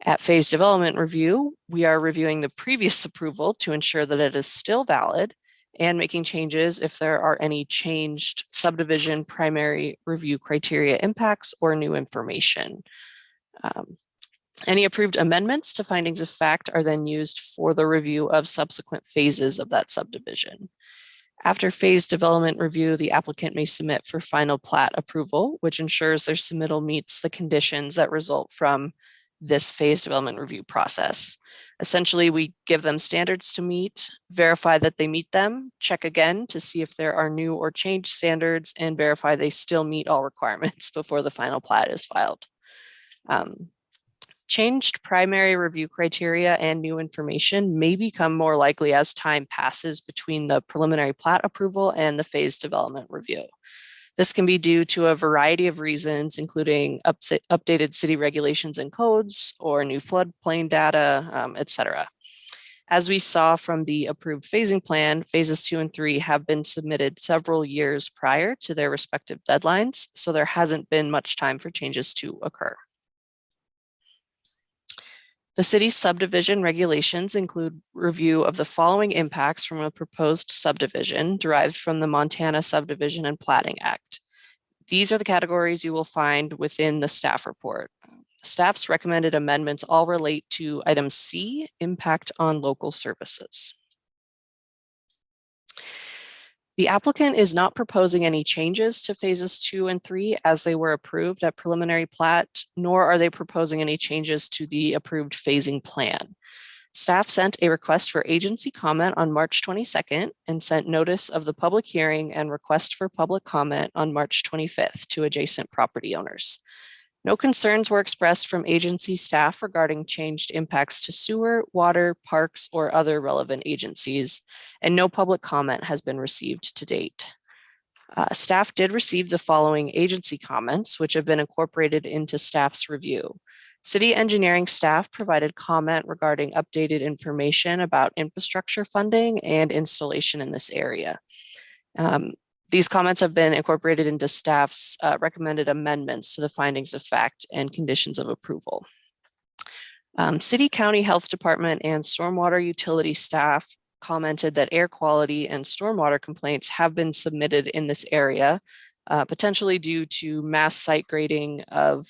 At phase development review, we are reviewing the previous approval to ensure that it is still valid and making changes if there are any changed subdivision primary review criteria impacts or new information. Any approved amendments to findings of fact are then used for the review of subsequent phases of that subdivision. After phase development review, the applicant may submit for final plat approval, which ensures their submittal meets the conditions that result from this phase development review process. Essentially, we give them standards to meet, verify that they meet them, check again to see if there are new or changed standards, and verify they still meet all requirements before the final plat is filed. Changed primary review criteria and new information may become more likely as time passes between the preliminary plat approval and the phase development review. This can be due to a variety of reasons, including updated city regulations and codes, or new floodplain data, et cetera. As we saw from the approved phasing plan, phases 2 and 3 have been submitted several years prior to their respective deadlines, so there hasn't been much time for changes to occur. The city's subdivision regulations include review of the following impacts from a proposed subdivision derived from the Montana Subdivision and Platting Act. These are the categories you will find within the staff report. Staff's recommended amendments all relate to item C, impact on local services. The applicant is not proposing any changes to phases 2 and 3 as they were approved at preliminary plat, nor are they proposing any changes to the approved phasing plan. Staff sent a request for agency comment on March 22nd and sent notice of the public hearing and request for public comment on March 25th to adjacent property owners. No concerns were expressed from agency staff regarding changed impacts to sewer, water, parks, or other relevant agencies, and no public comment has been received to date. Staff did receive the following agency comments, which have been incorporated into staff's review. City engineering staff provided comment regarding updated information about infrastructure funding and installation in this area. These comments have been incorporated into staff's recommended amendments to the findings of fact and conditions of approval. City, county health department, and stormwater utility staff commented that air quality and stormwater complaints have been submitted in this area, potentially due to mass site grading of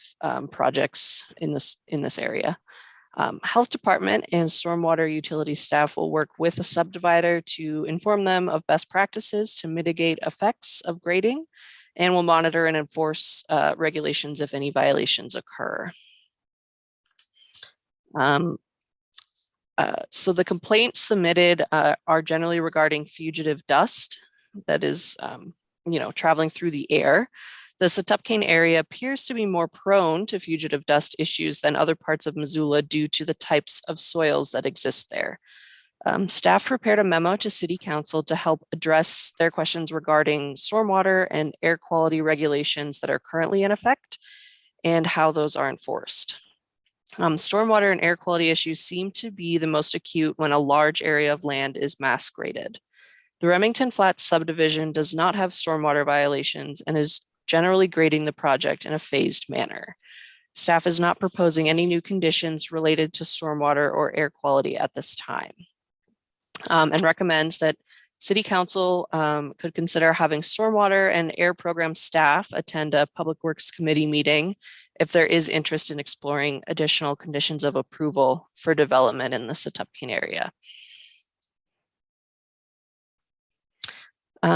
projects in this area. Health department and stormwater utility staff will work with a subdivider to inform them of best practices to mitigate effects of grading, and will monitor and enforce regulations if any violations occur. So the complaints submitted are generally regarding fugitive dust that is traveling through the air. The Setupcane area appears to be more prone to fugitive dust issues than other parts of Missoula due to the types of soils that exist there. Staff prepared a memo to City Council to help address their questions regarding stormwater and air quality regulations that are currently in effect and how those are enforced. Stormwater and air quality issues seem to be the most acute when a large area of land is mass graded. The Remington Flats subdivision does not have stormwater violations and is generally grading the project in a phased manner. Staff is not proposing any new conditions related to stormwater or air quality at this time, and recommends that City Council could consider having stormwater and air program staff attend a Public Works Committee meeting if there is interest in exploring additional conditions of approval for development in the Setupcane area.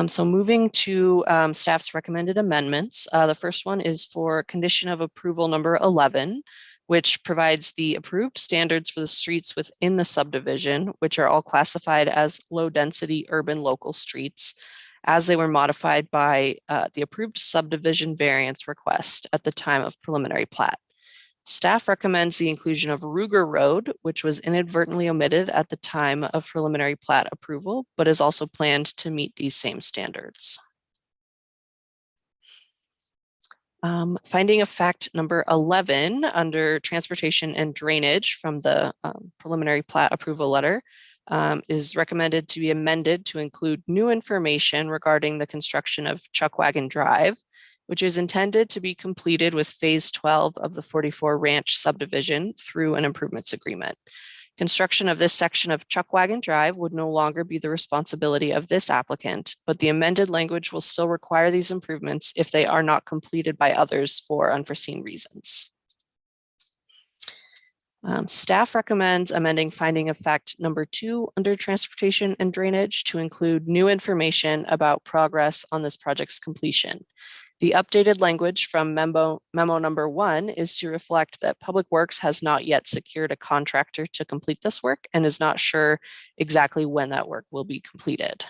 So moving to staff's recommended amendments, the first one is for condition of approval number 11, which provides the approved standards for the streets within the subdivision, which are all classified as low density urban local streets, as they were modified by the approved subdivision variance request at the time of preliminary plat. Staff recommends the inclusion of Ruger Road, which was inadvertently omitted at the time of preliminary plat approval, but is also planned to meet these same standards. Finding of fact number 11 under transportation and drainage from the preliminary plat approval letter is recommended to be amended to include new information regarding the construction of Chuckwagon Drive, which is intended to be completed with phase 12 of the 44 Ranch subdivision through an improvements agreement. Construction of this section of Chuckwagon Drive would no longer be the responsibility of this applicant, but the amended language will still require these improvements if they are not completed by others for unforeseen reasons. Staff recommends amending finding of fact number 2 under transportation and drainage to include new information about progress on this project's completion. The updated language from memo number 1 is to reflect that Public Works has not yet secured a contractor to complete this work and is not sure exactly when that work will be completed.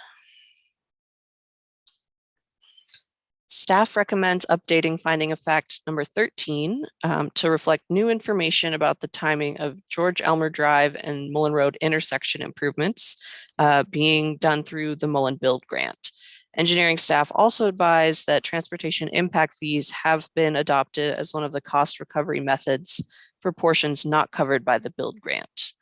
Staff recommends updating finding of fact number 13 to reflect new information about the timing of George Elmer Drive and Mullen Road intersection improvements being done through the Mullen Build Grant. Engineering staff also advised that transportation impact fees have been adopted as one of the cost recovery methods for portions not covered by the build grant.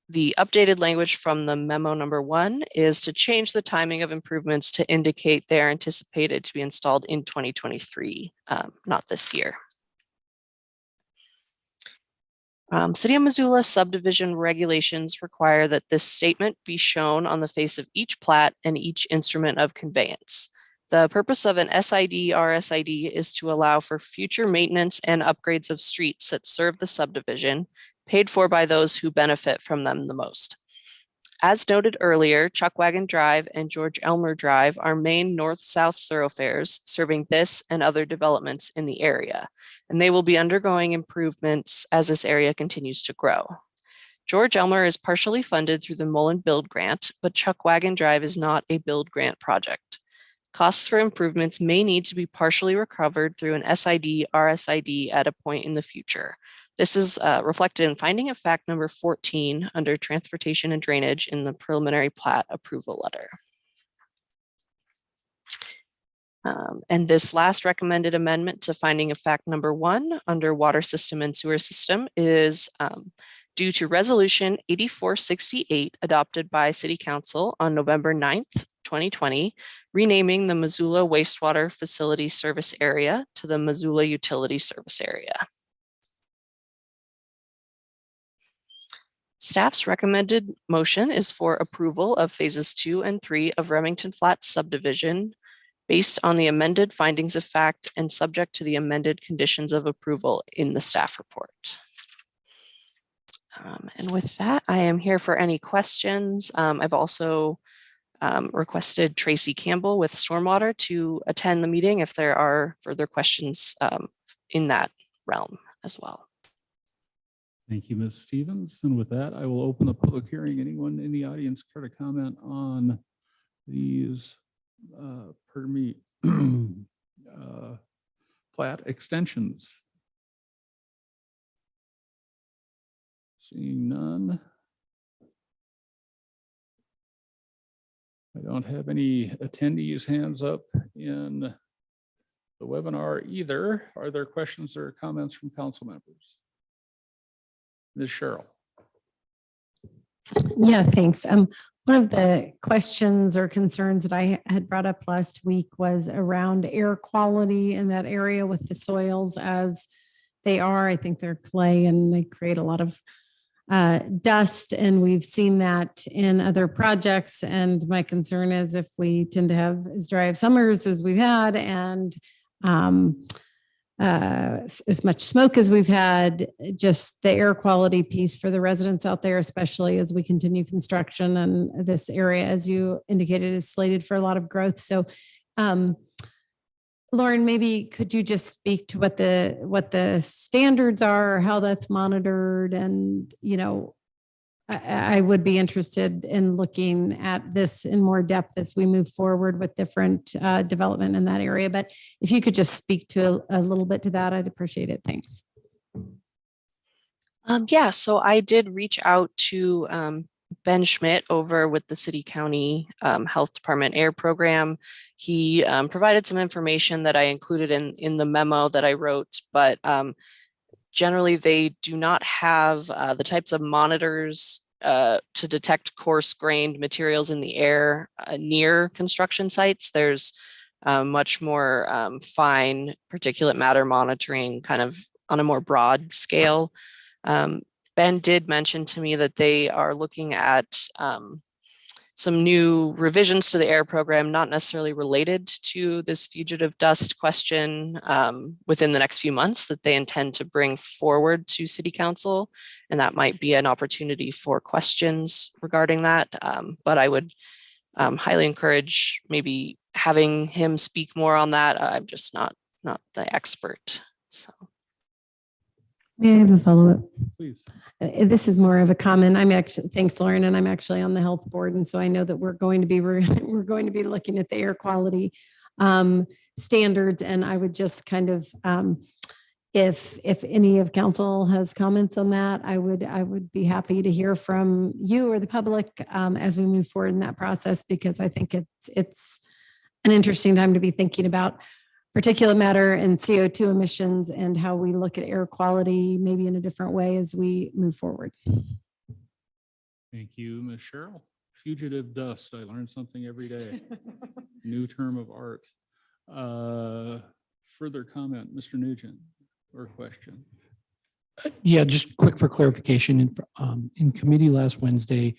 The updated language from the memo number 1 is to change the timing of improvements to indicate they are anticipated to be installed in 2023, not this year. City of Missoula subdivision regulations require that this statement be shown on the face of each plat and each instrument of conveyance. The purpose of an SID/RSID is to allow for future maintenance and upgrades of streets that serve the subdivision, paid for by those who benefit from them the most. As noted earlier, Chuckwagon Drive and George Elmer Drive are main north-south thoroughfares serving this and other developments in the area, and they will be undergoing improvements as this area continues to grow. George Elmer is partially funded through the Mullen Build Grant, but Chuckwagon Drive is not a build grant project. Costs for improvements may need to be partially recovered through an SID/RSID at a point in the future. This is reflected in finding of fact number 14 under transportation and drainage in the preliminary plat approval letter. And this last recommended amendment to finding of fact number 1 under water system and sewer system is due to resolution 8468 adopted by City Council on November 9th, 2020, renaming the Missoula Wastewater Facility Service Area to the Missoula Utility Service Area. Staff's recommended motion is for approval of phases 2 and 3 of Remington Flats subdivision based on the amended findings of fact and subject to the amended conditions of approval in the staff report. And with that, I am here for any questions. I've also requested Tracy Campbell with Stormwater to attend the meeting if there are further questions in that realm as well. Thank you, Ms. Stevens. And with that, I will open the public hearing. Anyone in the audience care to comment on these plat extensions? Seeing none. I don't have any attendees' hands up in the webinar either. Are there questions or comments from council members? Ms. Cheryl. Yeah, thanks. One of the questions or concerns that I had brought up last week was around air quality in that area with the soils as they are. I think they're clay and they create a lot of dust, and we've seen that in other projects. And my concern is if we tend to have as dry of summers as we've had and as much smoke as we've had, just the air quality piece for the residents out there, especially as we continue construction. And this area, as you indicated, is slated for a lot of growth. So Lauren, maybe could you just speak to what the standards are, or how that's monitored? And, you know, I would be interested in looking at this in more depth as we move forward with different development in that area. But if you could just speak to a little bit to that, I'd appreciate it. Thanks. Yeah, so I did reach out to Ben Schmidt over with the City County Health Department AIR program. He provided some information that I included in the memo that I wrote, but generally they do not have the types of monitors to detect coarse-grained materials in the air near construction sites. There's much more fine particulate matter monitoring kind of on a more broad scale. Ben did mention to me that they are looking at some new revisions to the AIR program, not necessarily related to this fugitive dust question within the next few months, that they intend to bring forward to City Council. And that might be an opportunity for questions regarding that. But I would highly encourage maybe having him speak more on that. I'm just not the expert. So. May I have a follow-up? Please. This is more of a comment. I'm actually, thanks, Lauren, and I'm actually on the health board, and so I know that we're going to be looking at the air quality standards, and I would just kind of, if any of council has comments on that, I would be happy to hear from you or the public as we move forward in that process, because I think it's an interesting time to be thinking about particulate matter and CO2 emissions and how we look at air quality maybe in a different way as we move forward. Thank you, Ms. Cheryl. Fugitive dust. I learn something every day. New term of art. Further comment, Mr. Nugent, or question? Yeah, just quick for clarification. In committee last Wednesday,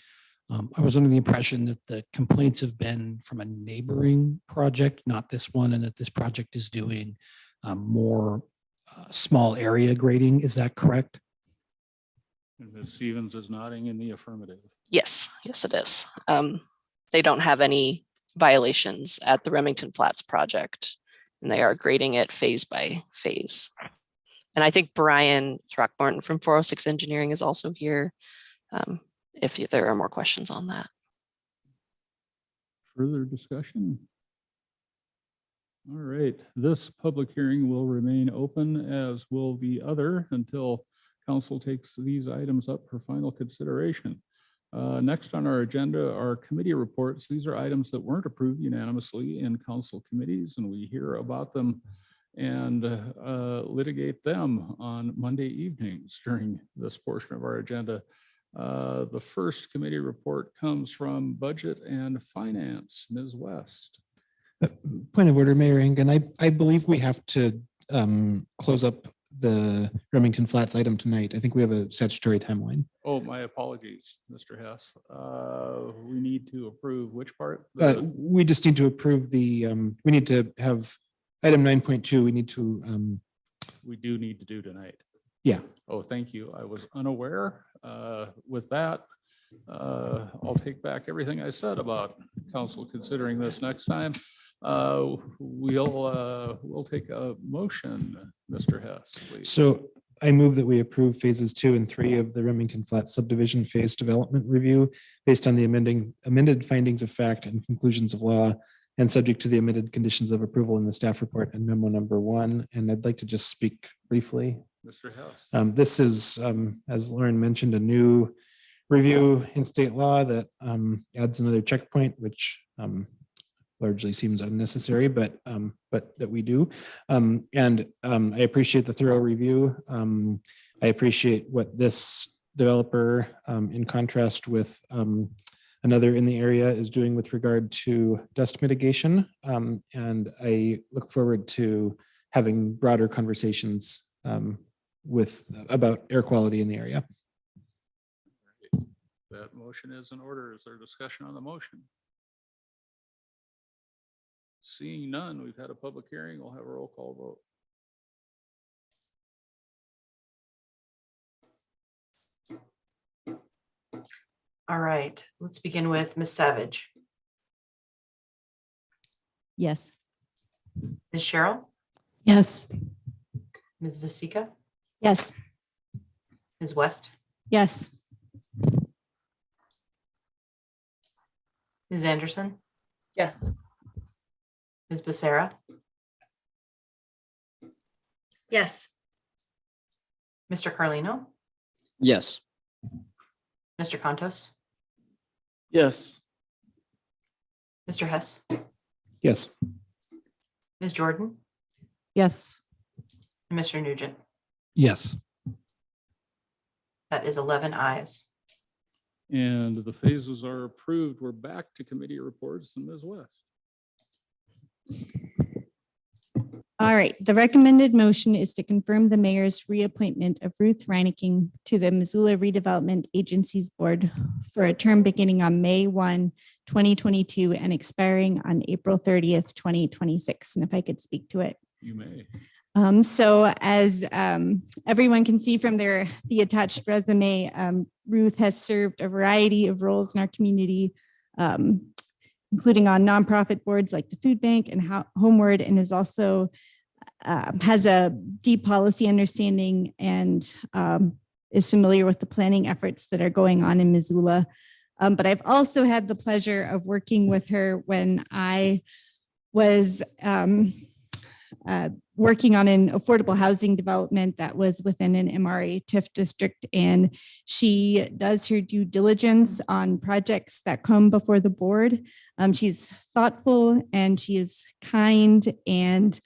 I was under the impression that the complaints have been from a neighboring project, not this one, and that this project is doing more small area grading. Is that correct? And Ms. Stevens is nodding in the affirmative. Yes, yes, it is. They don't have any violations at the Remington Flats project, and they are grading it phase by phase. And I think Brian Throckmorton from 406 Engineering is also here. If there are more questions on that. Further discussion? All right, this public hearing will remain open, as will the other, until council takes these items up for final consideration. Next on our agenda are committee reports. These are items that weren't approved unanimously in council committees, and we hear about them and litigate them on Monday evenings during this portion of our agenda. The first committee report comes from Budget and Finance. Ms. West. Point of order, Mayor Engen. I believe we have to close up the Remington Flats item tonight. I think we have a statutory timeline. Oh, my apologies, Mr. Hess. We need to approve which part? We just need to approve the, we need to have item 9.2. We need to. We do need to do tonight. Yeah. Oh, thank you. I was unaware. With that, I'll take back everything I said about council considering this next time. We'll take a motion, Mr. Hess, please. So I move that we approve phases 2 and 3 of the Remington Flats subdivision phase development review based on the amended findings of fact and conclusions of law, and subject to the amended conditions of approval in the staff report and memo number 1. And I'd like to just speak briefly. Mr. Hess. This is, as Lauren mentioned, a new review in state law that adds another checkpoint, which largely seems unnecessary, but that we do. And I appreciate the thorough review. I appreciate what this developer, in contrast with another in the area, is doing with regard to dust mitigation. And I look forward to having broader conversations about air quality in the area. That motion is in order. Is there discussion on the motion? Seeing none, we've had a public hearing. We'll have a roll call vote. All right, let's begin with Ms. Savage. Yes. Ms. Cheryl? Yes. Ms. Vasika? Yes. Ms. West? Yes. Ms. Anderson? Yes. Ms. Becerra? Yes. Mr. Carlino? Yes. Mr. Contos, Yes. Mr. Hess, Yes. Ms. Jordan, Yes. and Mr. Nugent. Yes. That is 11 ayes. And the phases are approved. We're back to committee reports and Ms. West. All right, the recommended motion is to confirm the mayor's reappointment of Ruth Reinecking to the Missoula Redevelopment Agencies Board for a term beginning on May 1, 2022 and expiring on April 30th, 2026. And if I could speak to it. You may. So as everyone can see from the attached resume, Ruth has served a variety of roles in our community, including on nonprofit boards like the Food Bank and Homeward, and is also has a deep policy understanding and is familiar with the planning efforts that are going on in Missoula. But I've also had the pleasure of working with her when I was working on an affordable housing development that was within an MRA TIF district. And she does her due diligence on projects that come before the board. She's thoughtful and she is kind and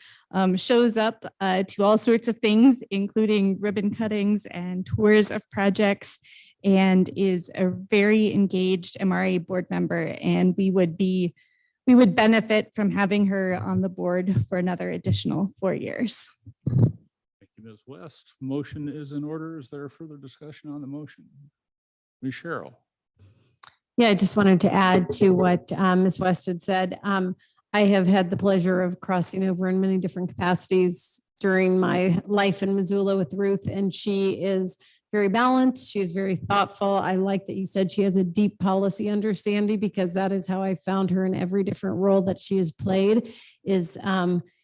shows up to all sorts of things, including ribbon cuttings and tours of projects, and is a very engaged MRA board member. And we would benefit from having her on the board for another additional 4 years. Thank you, Ms. West. Motion is in order. Is there further discussion on the motion? Ms. Cheryl. Yeah, I just wanted to add to what Ms. West had said. I have had the pleasure of crossing over in many different capacities during my life in Missoula with Ruth, and she is very balanced. She's very thoughtful. I like that you said she has a deep policy understanding, because that is how I found her in every different role that she has played. Is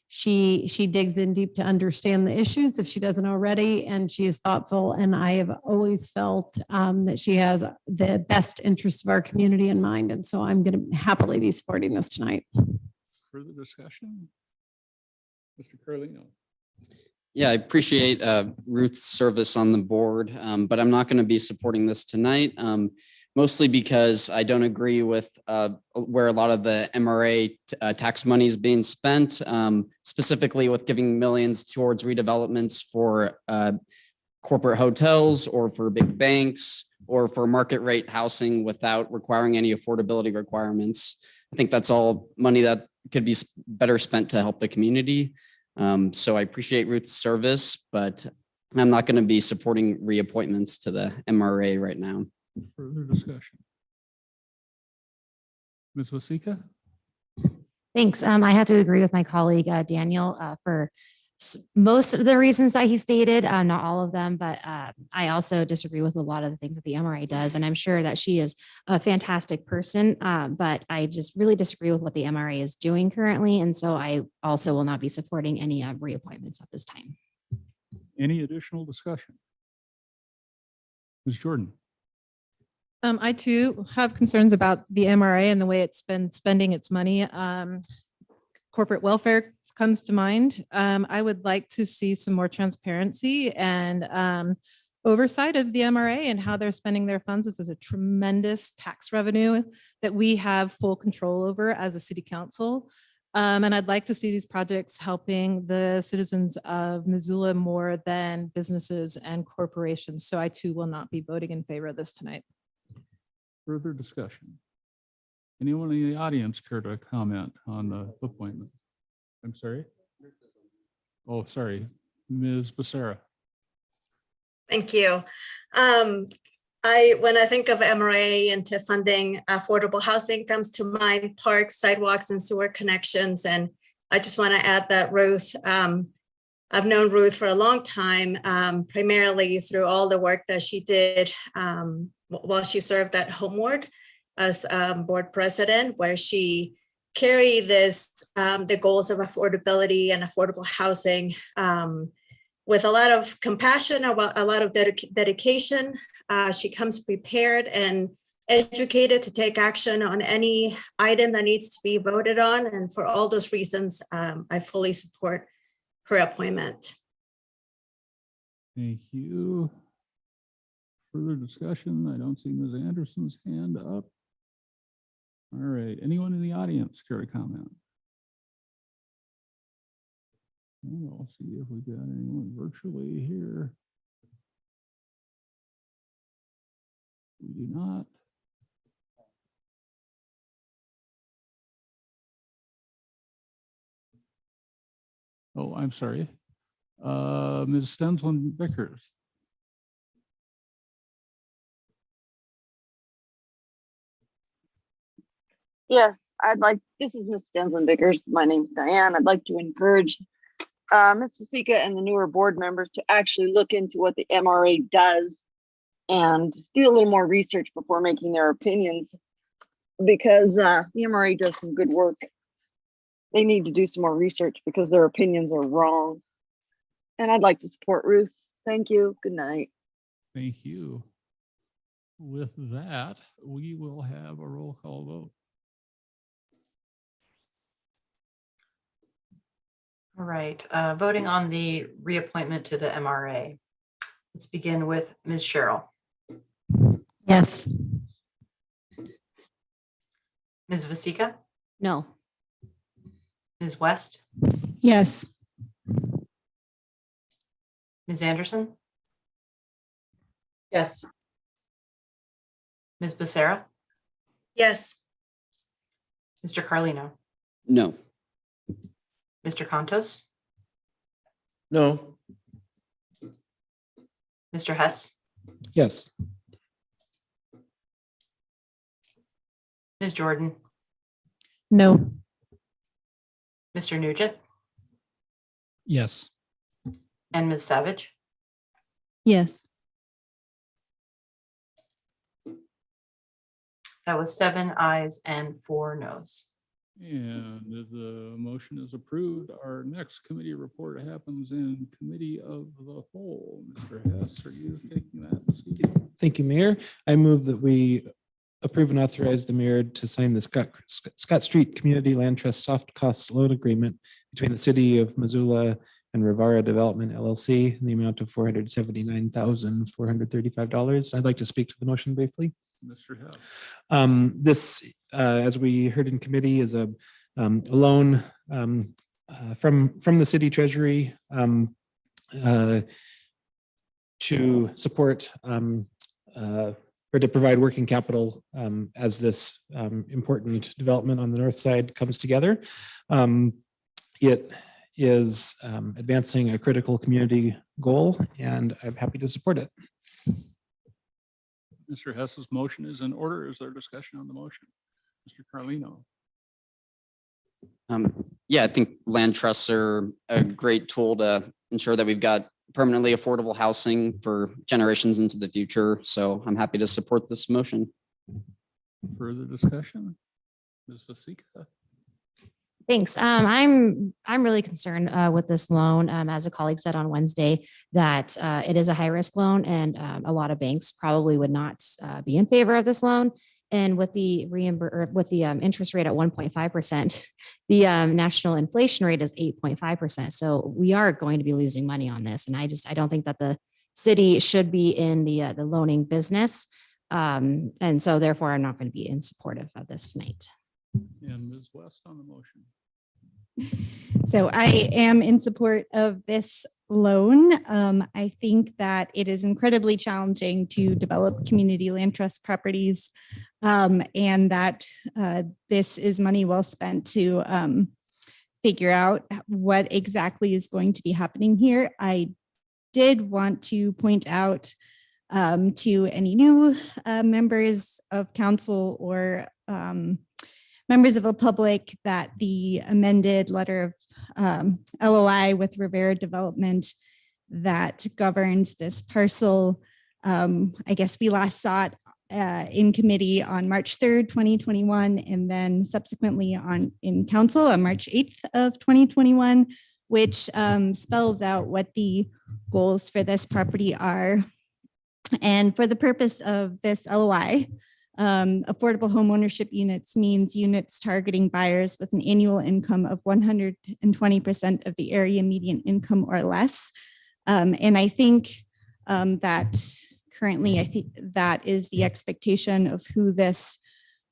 she digs in deep to understand the issues if she doesn't already, and she is thoughtful. And I have always felt that she has the best interest of our community in mind. And so I'm going to happily be supporting this tonight. Further discussion? Mr. Carlino. Yeah, I appreciate Ruth's service on the board, but I'm not going to be supporting this tonight, mostly because I don't agree with where a lot of the MRA tax money is being spent, specifically with giving millions towards redevelopments for corporate hotels or for big banks or for market rate housing without requiring any affordability requirements. I think that's all money that could be better spent to help the community. So I appreciate Ruth's service, but I'm not going to be supporting reappointments to the MRA right now. Further discussion? Ms. Wasika? Thanks. I have to agree with my colleague, Daniel, for most of the reasons that he stated, not all of them, but I also disagree with a lot of the things that the MRA does. And I'm sure that she is a fantastic person, but I just really disagree with what the MRA is doing currently. And so I also will not be supporting any reappointments at this time. Any additional discussion? Ms. Jordan? I too have concerns about the MRA and the way it's been spending its money. Corporate welfare comes to mind. I would like to see some more transparency and oversight of the MRA and how they're spending their funds. This is a tremendous tax revenue that we have full control over as a city council. And I'd like to see these projects helping the citizens of Missoula more than businesses and corporations. So I too will not be voting in favor of this tonight. Further discussion? Anyone in the audience care to comment on the appointment? I'm sorry. Oh, sorry. Ms. Becerra. Thank you. When I think of MRA and to funding affordable housing, comes to mind parks, sidewalks, and sewer connections. And I just want to add that Ruth, I've known Ruth for a long time, primarily through all the work that she did while she served at Homeward as board president, where she carried the goals of affordability and affordable housing with a lot of compassion, a lot of dedication. She comes prepared and educated to take action on any item that needs to be voted on. And for all those reasons, I fully support her appointment. Thank you. further discussion? I don't see Ms. Anderson's hand up. All right, anyone in the audience care to comment? I'll see if we've got anyone virtually here. We do not. Oh, I'm sorry. Ms. Stensland Vickers. Yes, this is Ms. Stensland Vickers. My name's Diane. I'd like to encourage Ms. Vasika and the newer board members to actually look into what the MRA does and do a little more research before making their opinions, because the MRA does some good work. They need to do some more research because their opinions are wrong. And I'd like to support Ruth. Thank you. Good night. Thank you. With that, we will have a roll call vote. All right, voting on the reappointment to the MRA. Let's begin with Ms. Cheryl. Yes. Ms. Vasika, No. Ms. West, Yes. Ms. Anderson, Yes. Ms. Becerra, Yes. Mr. Carlino, No. Mr. Contos, No. Mr. Hess, Yes. Ms. Jordan, No. Mr. Nugent, Yes. and Ms. Savage. Yes. That was 7 ayes and 4 noes. And if the motion is approved, our next committee report happens in Committee of the Whole. Mr. Hess, are you taking that this evening? Thank you, Mayor. I move that we approve and authorize the mayor to sign the Scott Street Community Land Trust Soft Costs Loan Agreement between the City of Missoula and Rivara Development LLC in the amount of $479,435. I'd like to speak to the motion briefly. Mr. Hess. This, as we heard in committee, is a loan from the city treasury to support or to provide working capital as this important development on the north side comes together. It is advancing a critical community goal, and I'm happy to support it. Mr. Hess's motion is in order. Is there discussion on the motion? Mr. Carlino. Yeah, I think land trusts are a great tool to ensure that we've got permanently affordable housing for generations into the future. So I'm happy to support this motion. Further discussion? Ms. Vasika. Thanks. I'm really concerned with this loan. As a colleague said on Wednesday, that it is a high risk loan, and a lot of banks probably would not be in favor of this loan. And with the interest rate at 1.5%, the national inflation rate is 8.5%. So we are going to be losing money on this. And I don't think that the city should be in the loaning business. And so therefore, I'm not going to be in supportive of this tonight. And Ms. West on the motion. So I am in support of this loan. I think that it is incredibly challenging to develop community land trust properties, and that this is money well spent to figure out what exactly is going to be happening here. I did want to point out to any new members of council or members of the public that the amended letter of LOI with Rivera Development that governs this parcel, I guess we last saw it in committee on March 3rd, 2021, and then subsequently in council on March 8th of 2021, which spells out what the goals for this property are. And for the purpose of this LOI, affordable home ownership units means units targeting buyers with an annual income of 120% of the area median income or less. And I think that currently, I think that is the expectation of who this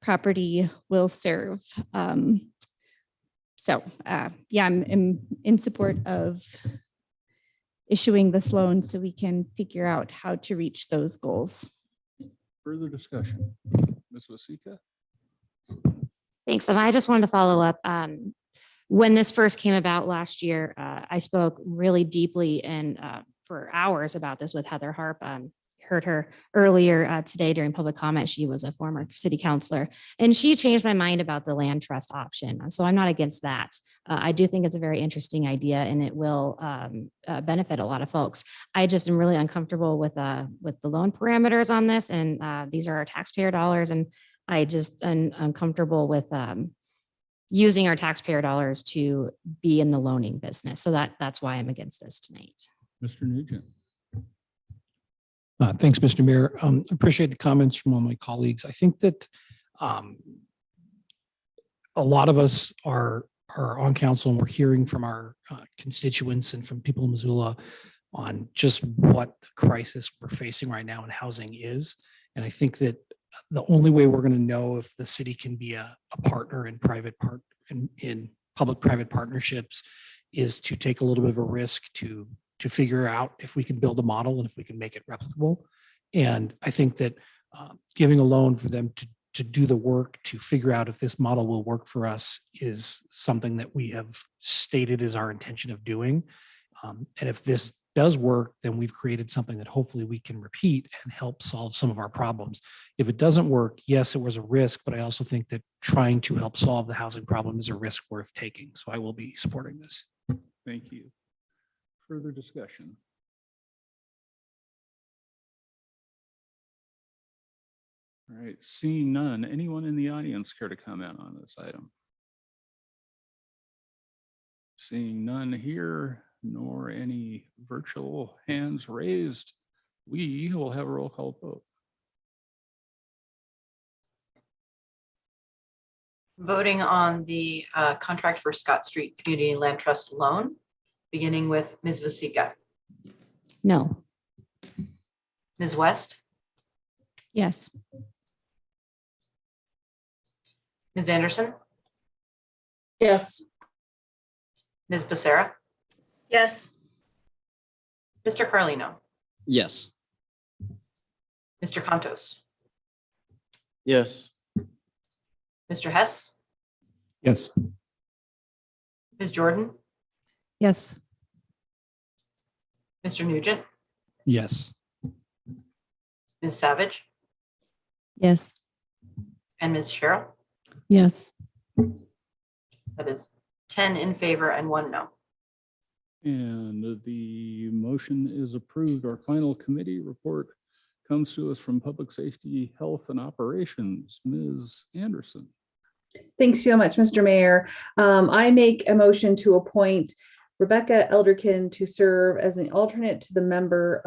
property will serve. Yeah, I'm in support of issuing this loan so we can figure out how to reach those goals. Further discussion? Ms. Wasika? Thanks. So I just wanted to follow up. When this first came about last year, I spoke really deeply and for hours about this with Heather Harp. Heard her earlier today during public comment. She was a former city councilor, and she changed my mind about the land trust option. So I'm not against that. I do think it's a very interesting idea, and it will benefit a lot of folks. I just am really uncomfortable with the loan parameters on this, and these are our taxpayer dollars, and I just am uncomfortable with using our taxpayer dollars to be in the loaning business. So that's why I'm against this tonight. Mr. Nugent. Thanks, Mr. Mayor. Appreciate the comments from all my colleagues. I think that a lot of us are on council and we're hearing from our constituents and from people in Missoula on just what crisis we're facing right now in housing is. And I think that the only way we're going to know if the city can be a partner in in public-private partnerships is to take a little bit of a risk to figure out if we can build a model and if we can make it replicable. And I think that giving a loan for them to do the work to figure out if this model will work for us is something that we have stated is our intention of doing. And if this does work, then we've created something that hopefully we can repeat and help solve some of our problems. If it doesn't work, yes, it was a risk, but I also think that trying to help solve the housing problem is a risk worth taking. So I will be supporting this. Thank you. Further discussion? All right, seeing none, anyone in the audience care to comment on this item? Seeing none here, nor any virtual hands raised, we will have a roll call vote. Voting on the contract for Scott Street Community Land Trust loan, beginning with Ms. Vasika. No. Ms. West, Yes. Ms. Anderson, Yes. Ms. Becerra, Yes. Mr. Carlino, Yes. Mr. Contos, Yes. Mr. Hess, Yes. Ms. Jordan, Yes. Mr. Nugent, Yes. Ms. Savage, Yes. and Ms. Cheryl. Yes. That is 10 in favor and 1 no. And the motion is approved. Our final committee report comes to us from Public Safety, Health, and Operations. Ms. Anderson. Thanks so much, Mr. Mayor. I make a motion to appoint Rebecca Elderkin to serve as an alternate member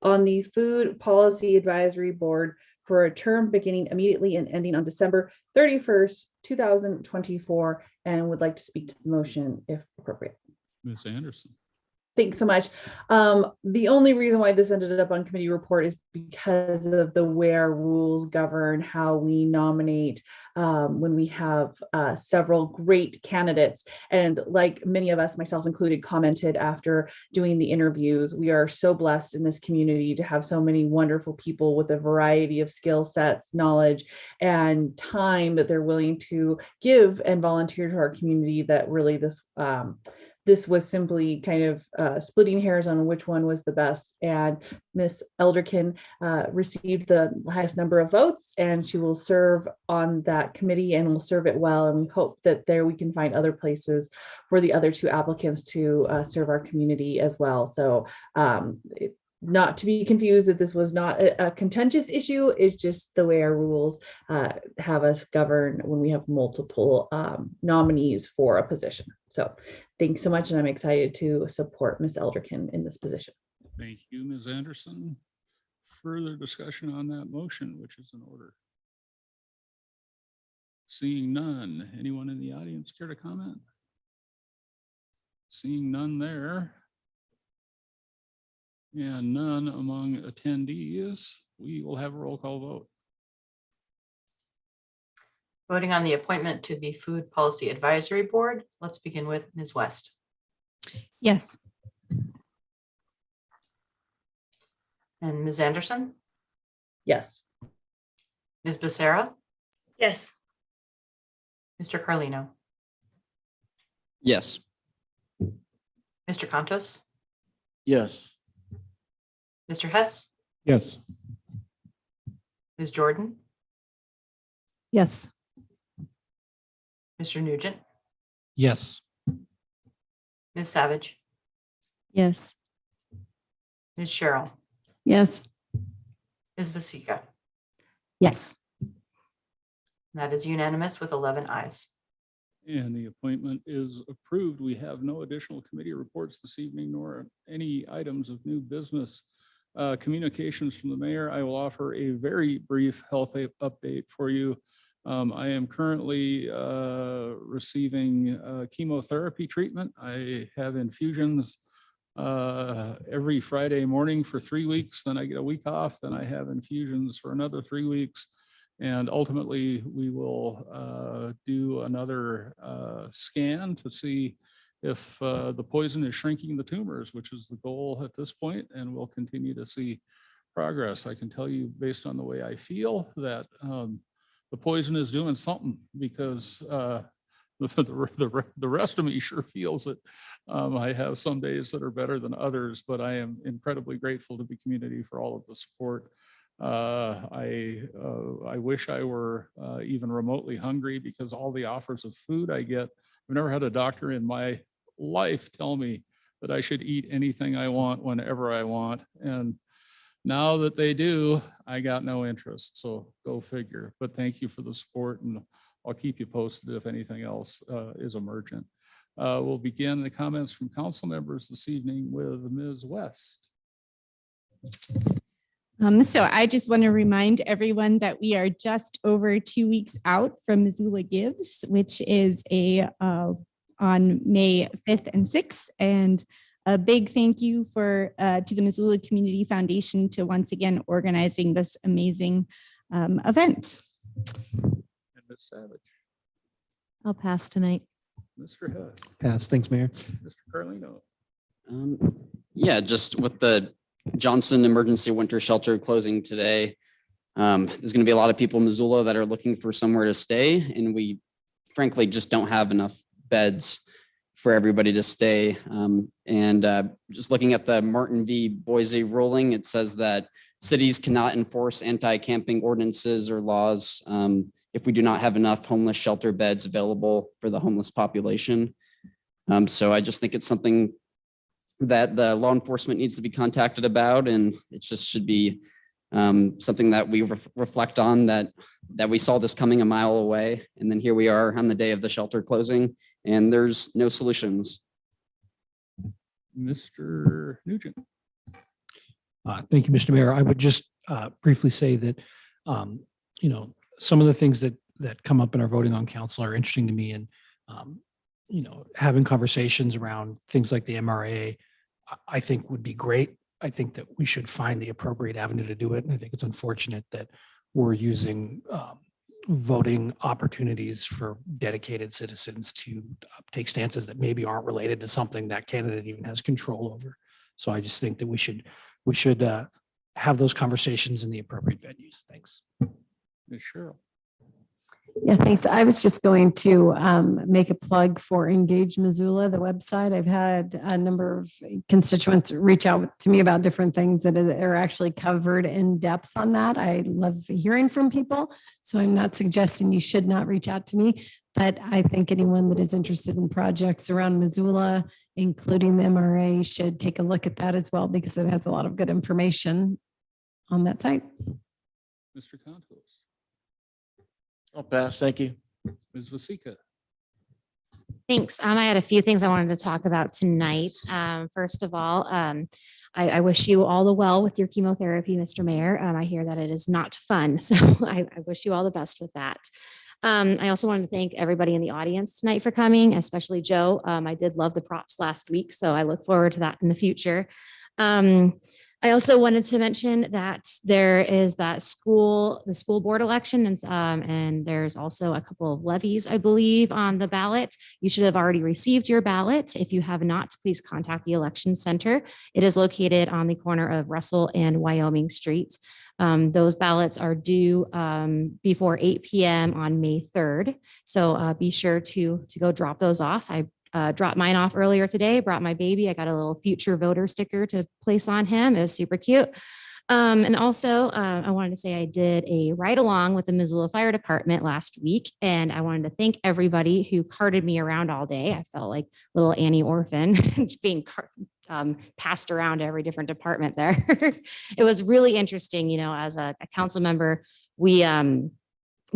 on the Food Policy Advisory Board for a term beginning immediately and ending on December 31st, 2024, and would like to speak to the motion if appropriate. Ms. Anderson. Thanks so much. The only reason why this ended up on committee report is because of the way our rules govern how we nominate when we have several great candidates. And like many of us, myself included, commented after doing the interviews, we are so blessed in this community to have so many wonderful people with a variety of skill sets, knowledge, and time that they're willing to give and volunteer to our community, that really this was simply kind of splitting hairs on which one was the best. And Miss Elderkin received the highest number of votes, and she will serve on that committee and will serve it well. And we hope that there we can find other places for the other 2 applicants to serve our community as well. So not to be confused that this was not a contentious issue. It's just the way our rules have us govern when we have multiple nominees for a position. So thanks so much. And I'm excited to support Ms. Elderkin in this position. Thank you, Ms. Anderson. Further discussion on that motion, which is in order? Seeing none, anyone in the audience care to comment? Seeing none there. And none among attendees. We will have a roll call vote. Voting on the appointment to the Food Policy Advisory Board. Let's begin with Ms. West. Yes. And Ms. Anderson, Yes. Ms. Becerra, Yes. Mr. Carlino, Yes. Mr. Contos, Yes. Mr. Hess, Yes. Ms. Jordan, Yes. Mr. Nugent, Yes. Ms. Savage, Yes. Ms. Cheryl, Yes. Ms. Vasika. Yes. That is unanimous with 11 ayes. And the appointment is approved. We have no additional committee reports this evening, nor any items of new business. Communications from the mayor. I will offer a very brief health update for you. I am currently receiving chemotherapy treatment. I have infusions every Friday morning for 3 weeks. Then I get a week off. Then I have infusions for another 3 weeks. And ultimately, we will do another scan to see if the poison is shrinking the tumors, which is the goal at this point, and we'll continue to see progress. I can tell you, based on the way I feel, that the poison is doing something, because the rest of me sure feels it. I have some days that are better than others, but I am incredibly grateful to the community for all of the support. I wish I were even remotely hungry, because all the offers of food I get, I've never had a doctor in my life tell me that I should eat anything I want whenever I want. And now that they do, I got no interest. So go figure. But thank you for the support, and I'll keep you posted if anything else is emergent. We'll begin the comments from council members this evening with Ms. West. So I just want to remind everyone that we are just over 2 weeks out from Missoula Gives, which is on May 5th and 6th. And a big thank you to the Missoula Community Foundation to once again organizing this amazing event. And Ms. Savage. I'll pass tonight. Mr. Hess. Pass. Thanks, Mayor. Mr. Carlino. Yeah, just with the Johnson Emergency Winter Shelter closing today, there's going to be a lot of people in Missoula that are looking for somewhere to stay, and we frankly just don't have enough beds for everybody to stay. Just looking at the Martin v. Boise ruling, it says that cities cannot enforce anti-camping ordinances or laws if we do not have enough homeless shelter beds available for the homeless population. So I just think it's something that the law enforcement needs to be contacted about, and it just should be something that we reflect on, that we saw this coming a mile away, and then here we are on the day of the shelter closing, and there's no solutions. Mr. Nugent. Thank you, Mr. Mayor. I would just briefly say that, some of the things that come up in our voting on council are interesting to me, and, having conversations around things like the MRA, I think would be great. I think that we should find the appropriate avenue to do it. And I think it's unfortunate that we're using voting opportunities for dedicated citizens to take stances that maybe aren't related to something that candidate even has control over. So I just think that we should have those conversations in the appropriate venues. Thanks. Ms. Cheryl. Yeah, thanks. I was just going to make a plug for Engage Missoula, the website. I've had a number of constituents reach out to me about different things that are actually covered in depth on that. I love hearing from people. So I'm not suggesting you should not reach out to me, but I think anyone that is interested in projects around Missoula, including the MRA, should take a look at that as well, because it has a lot of good information on that site. Mr. Contos. I'll pass. Thank you. Ms. Vasika. Thanks. I had a few things I wanted to talk about tonight. First of all, I wish you all the well with your chemotherapy, Mr. Mayor. I hear that it is not fun, so I wish you all the best with that. I also wanted to thank everybody in the audience tonight for coming, especially Joe. I did love the props last week, so I look forward to that in the future. I also wanted to mention that there is the school board election, and there's also a couple of levies, I believe, on the ballot. You should have already received your ballot. If you have not, please contact the election center. It is located on the corner of Russell and Wyoming Streets. Those ballots are due before 8 p.m. on May 3rd. So be sure to go drop those off. I dropped mine off earlier today, brought my baby. I got a little future voter sticker to place on him. It was super cute. And also, I wanted to say I did a ride along with the Missoula Fire Department last week, and I wanted to thank everybody who carted me around all day. I felt like little Annie Orphan being passed around to every different department there. It was really interesting. You know, as a council member, we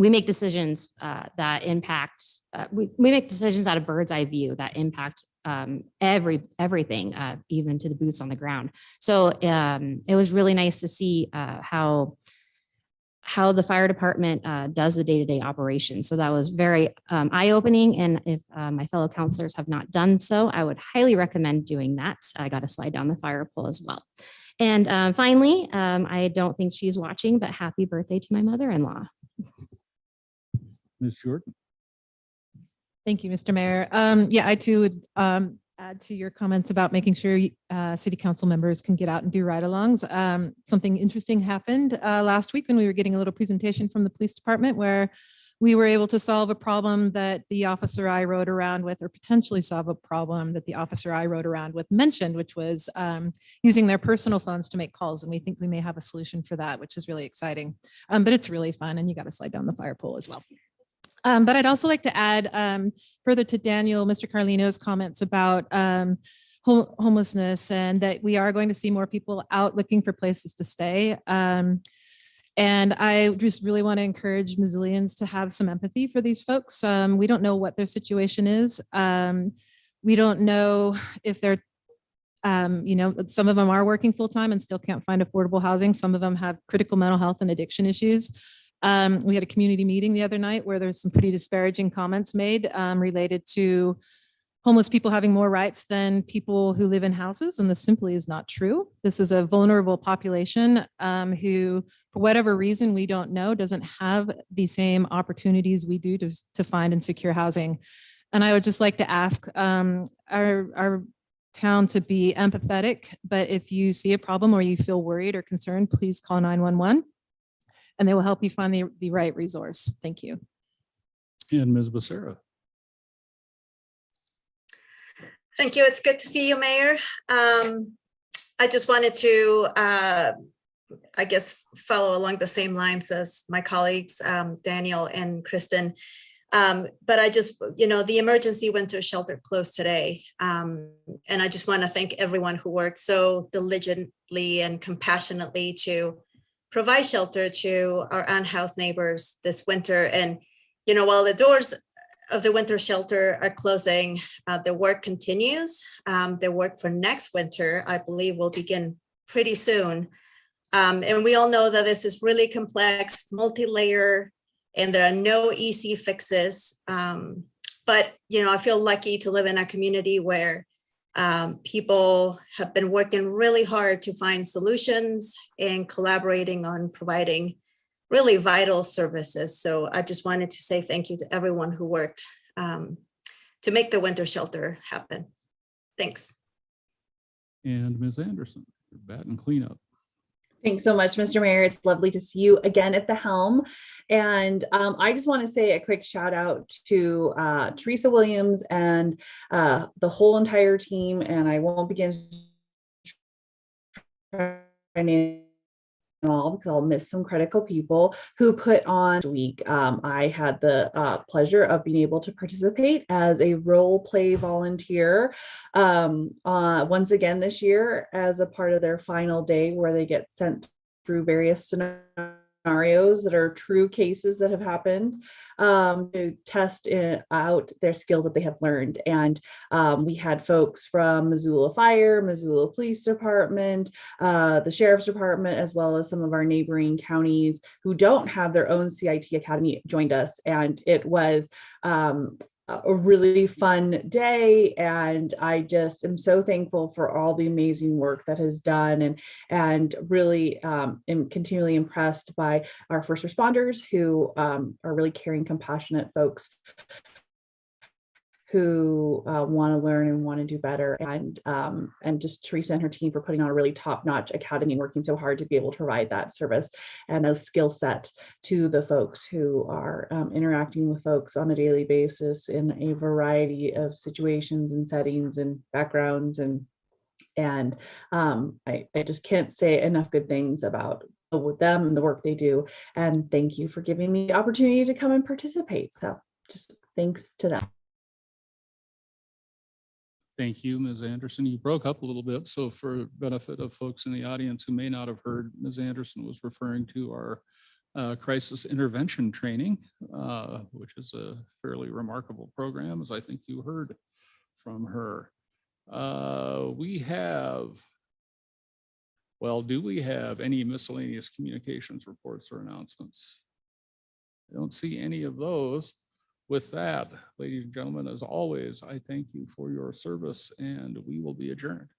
make decisions that impact, we make decisions out of bird's eye view that impact everything, even to the boots on the ground. So it was really nice to see how the fire department does the day-to-day operations. So that was very eye-opening. And if my fellow counselors have not done so, I would highly recommend doing that. I got to slide down the fire pole as well. And finally, I don't think she's watching, but happy birthday to my mother-in-law. Ms. Jordan. Thank you, Mr. Mayor. Yeah, I too would add to your comments about making sure city council members can get out and do ride-alongs. Something interesting happened last week when we were getting a little presentation from the police department where we were able to solve a problem that the officer I rode around with, or potentially solve a problem that the officer I rode around with mentioned, which was using their personal phones to make calls. And we think we may have a solution for that, which is really exciting. But it's really fun, and you got to slide down the fire pole as well. But I'd also like to add further to Daniel, Mr. Carlino's comments about homelessness, and that we are going to see more people out looking for places to stay. And I just really want to encourage Missoulians to have some empathy for these folks. We don't know what their situation is. We don't know if they're, some of them are working full time and still can't find affordable housing. Some of them have critical mental health and addiction issues. We had a community meeting the other night where there's some pretty disparaging comments made related to homeless people having more rights than people who live in houses. And this simply is not true. This is a vulnerable population who, for whatever reason, we don't know, doesn't have the same opportunities we do to find and secure housing. And I would just like to ask our town to be empathetic, but if you see a problem or you feel worried or concerned, please call 911. And they will help you find the right resource. Thank you. And Ms. Becerra. Thank you. It's good to see you, Mayor. I just wanted to, I guess, follow along the same lines as my colleagues, Daniel and Kristen. But I just, the emergency winter shelter closed today. And I just want to thank everyone who worked so diligently and compassionately to provide shelter to our unhoused neighbors this winter. And, while the doors of the winter shelter are closing, the work continues. The work for next winter, I believe, will begin pretty soon. And we all know that this is really complex, multi-layer, and there are no easy fixes. But, I feel lucky to live in a community where people have been working really hard to find solutions and collaborating on providing really vital services. So I just wanted to say thank you to everyone who worked to make the winter shelter happen. Thanks. And Ms. Anderson, your bat and cleanup. Thanks so much, Mr. Mayor. It's lovely to see you again at the helm. And I just want to say a quick shout out to Teresa Williams and the whole entire team. And I won't begin all because I'll miss some critical people who put on week. I had the pleasure of being able to participate as a role play volunteer once again this year as a part of their final day where they get sent through various scenarios scenarios that are true cases that have happened, to test out their skills that they have learned. And we had folks from Missoula Fire, Missoula Police Department, the Sheriff's Department, as well as some of our neighboring counties who don't have their own CIT Academy joined us. And it was a really fun day, and I just am so thankful for all the amazing work that has done, and really am continually impressed by our first responders who are really caring, compassionate folks who want to learn and want to do better, and just Teresa and her team for putting on a really top-notch academy and working so hard to be able to provide that service and a skill set to the folks who are interacting with folks on a daily basis in a variety of situations and settings and backgrounds, and I just can't say enough good things about with them and the work they do. And thank you for giving me the opportunity to come and participate. So just thanks to them. Thank you, Ms. Anderson. You broke up a little bit, so for benefit of folks in the audience who may not have heard, Ms. Anderson was referring to our crisis intervention training, which is a fairly remarkable program, as I think you heard from her. We have, well, do we have any miscellaneous communications reports or announcements? I don't see any of those. With that, ladies and gentlemen, as always, I thank you for your service, and we will be adjourned.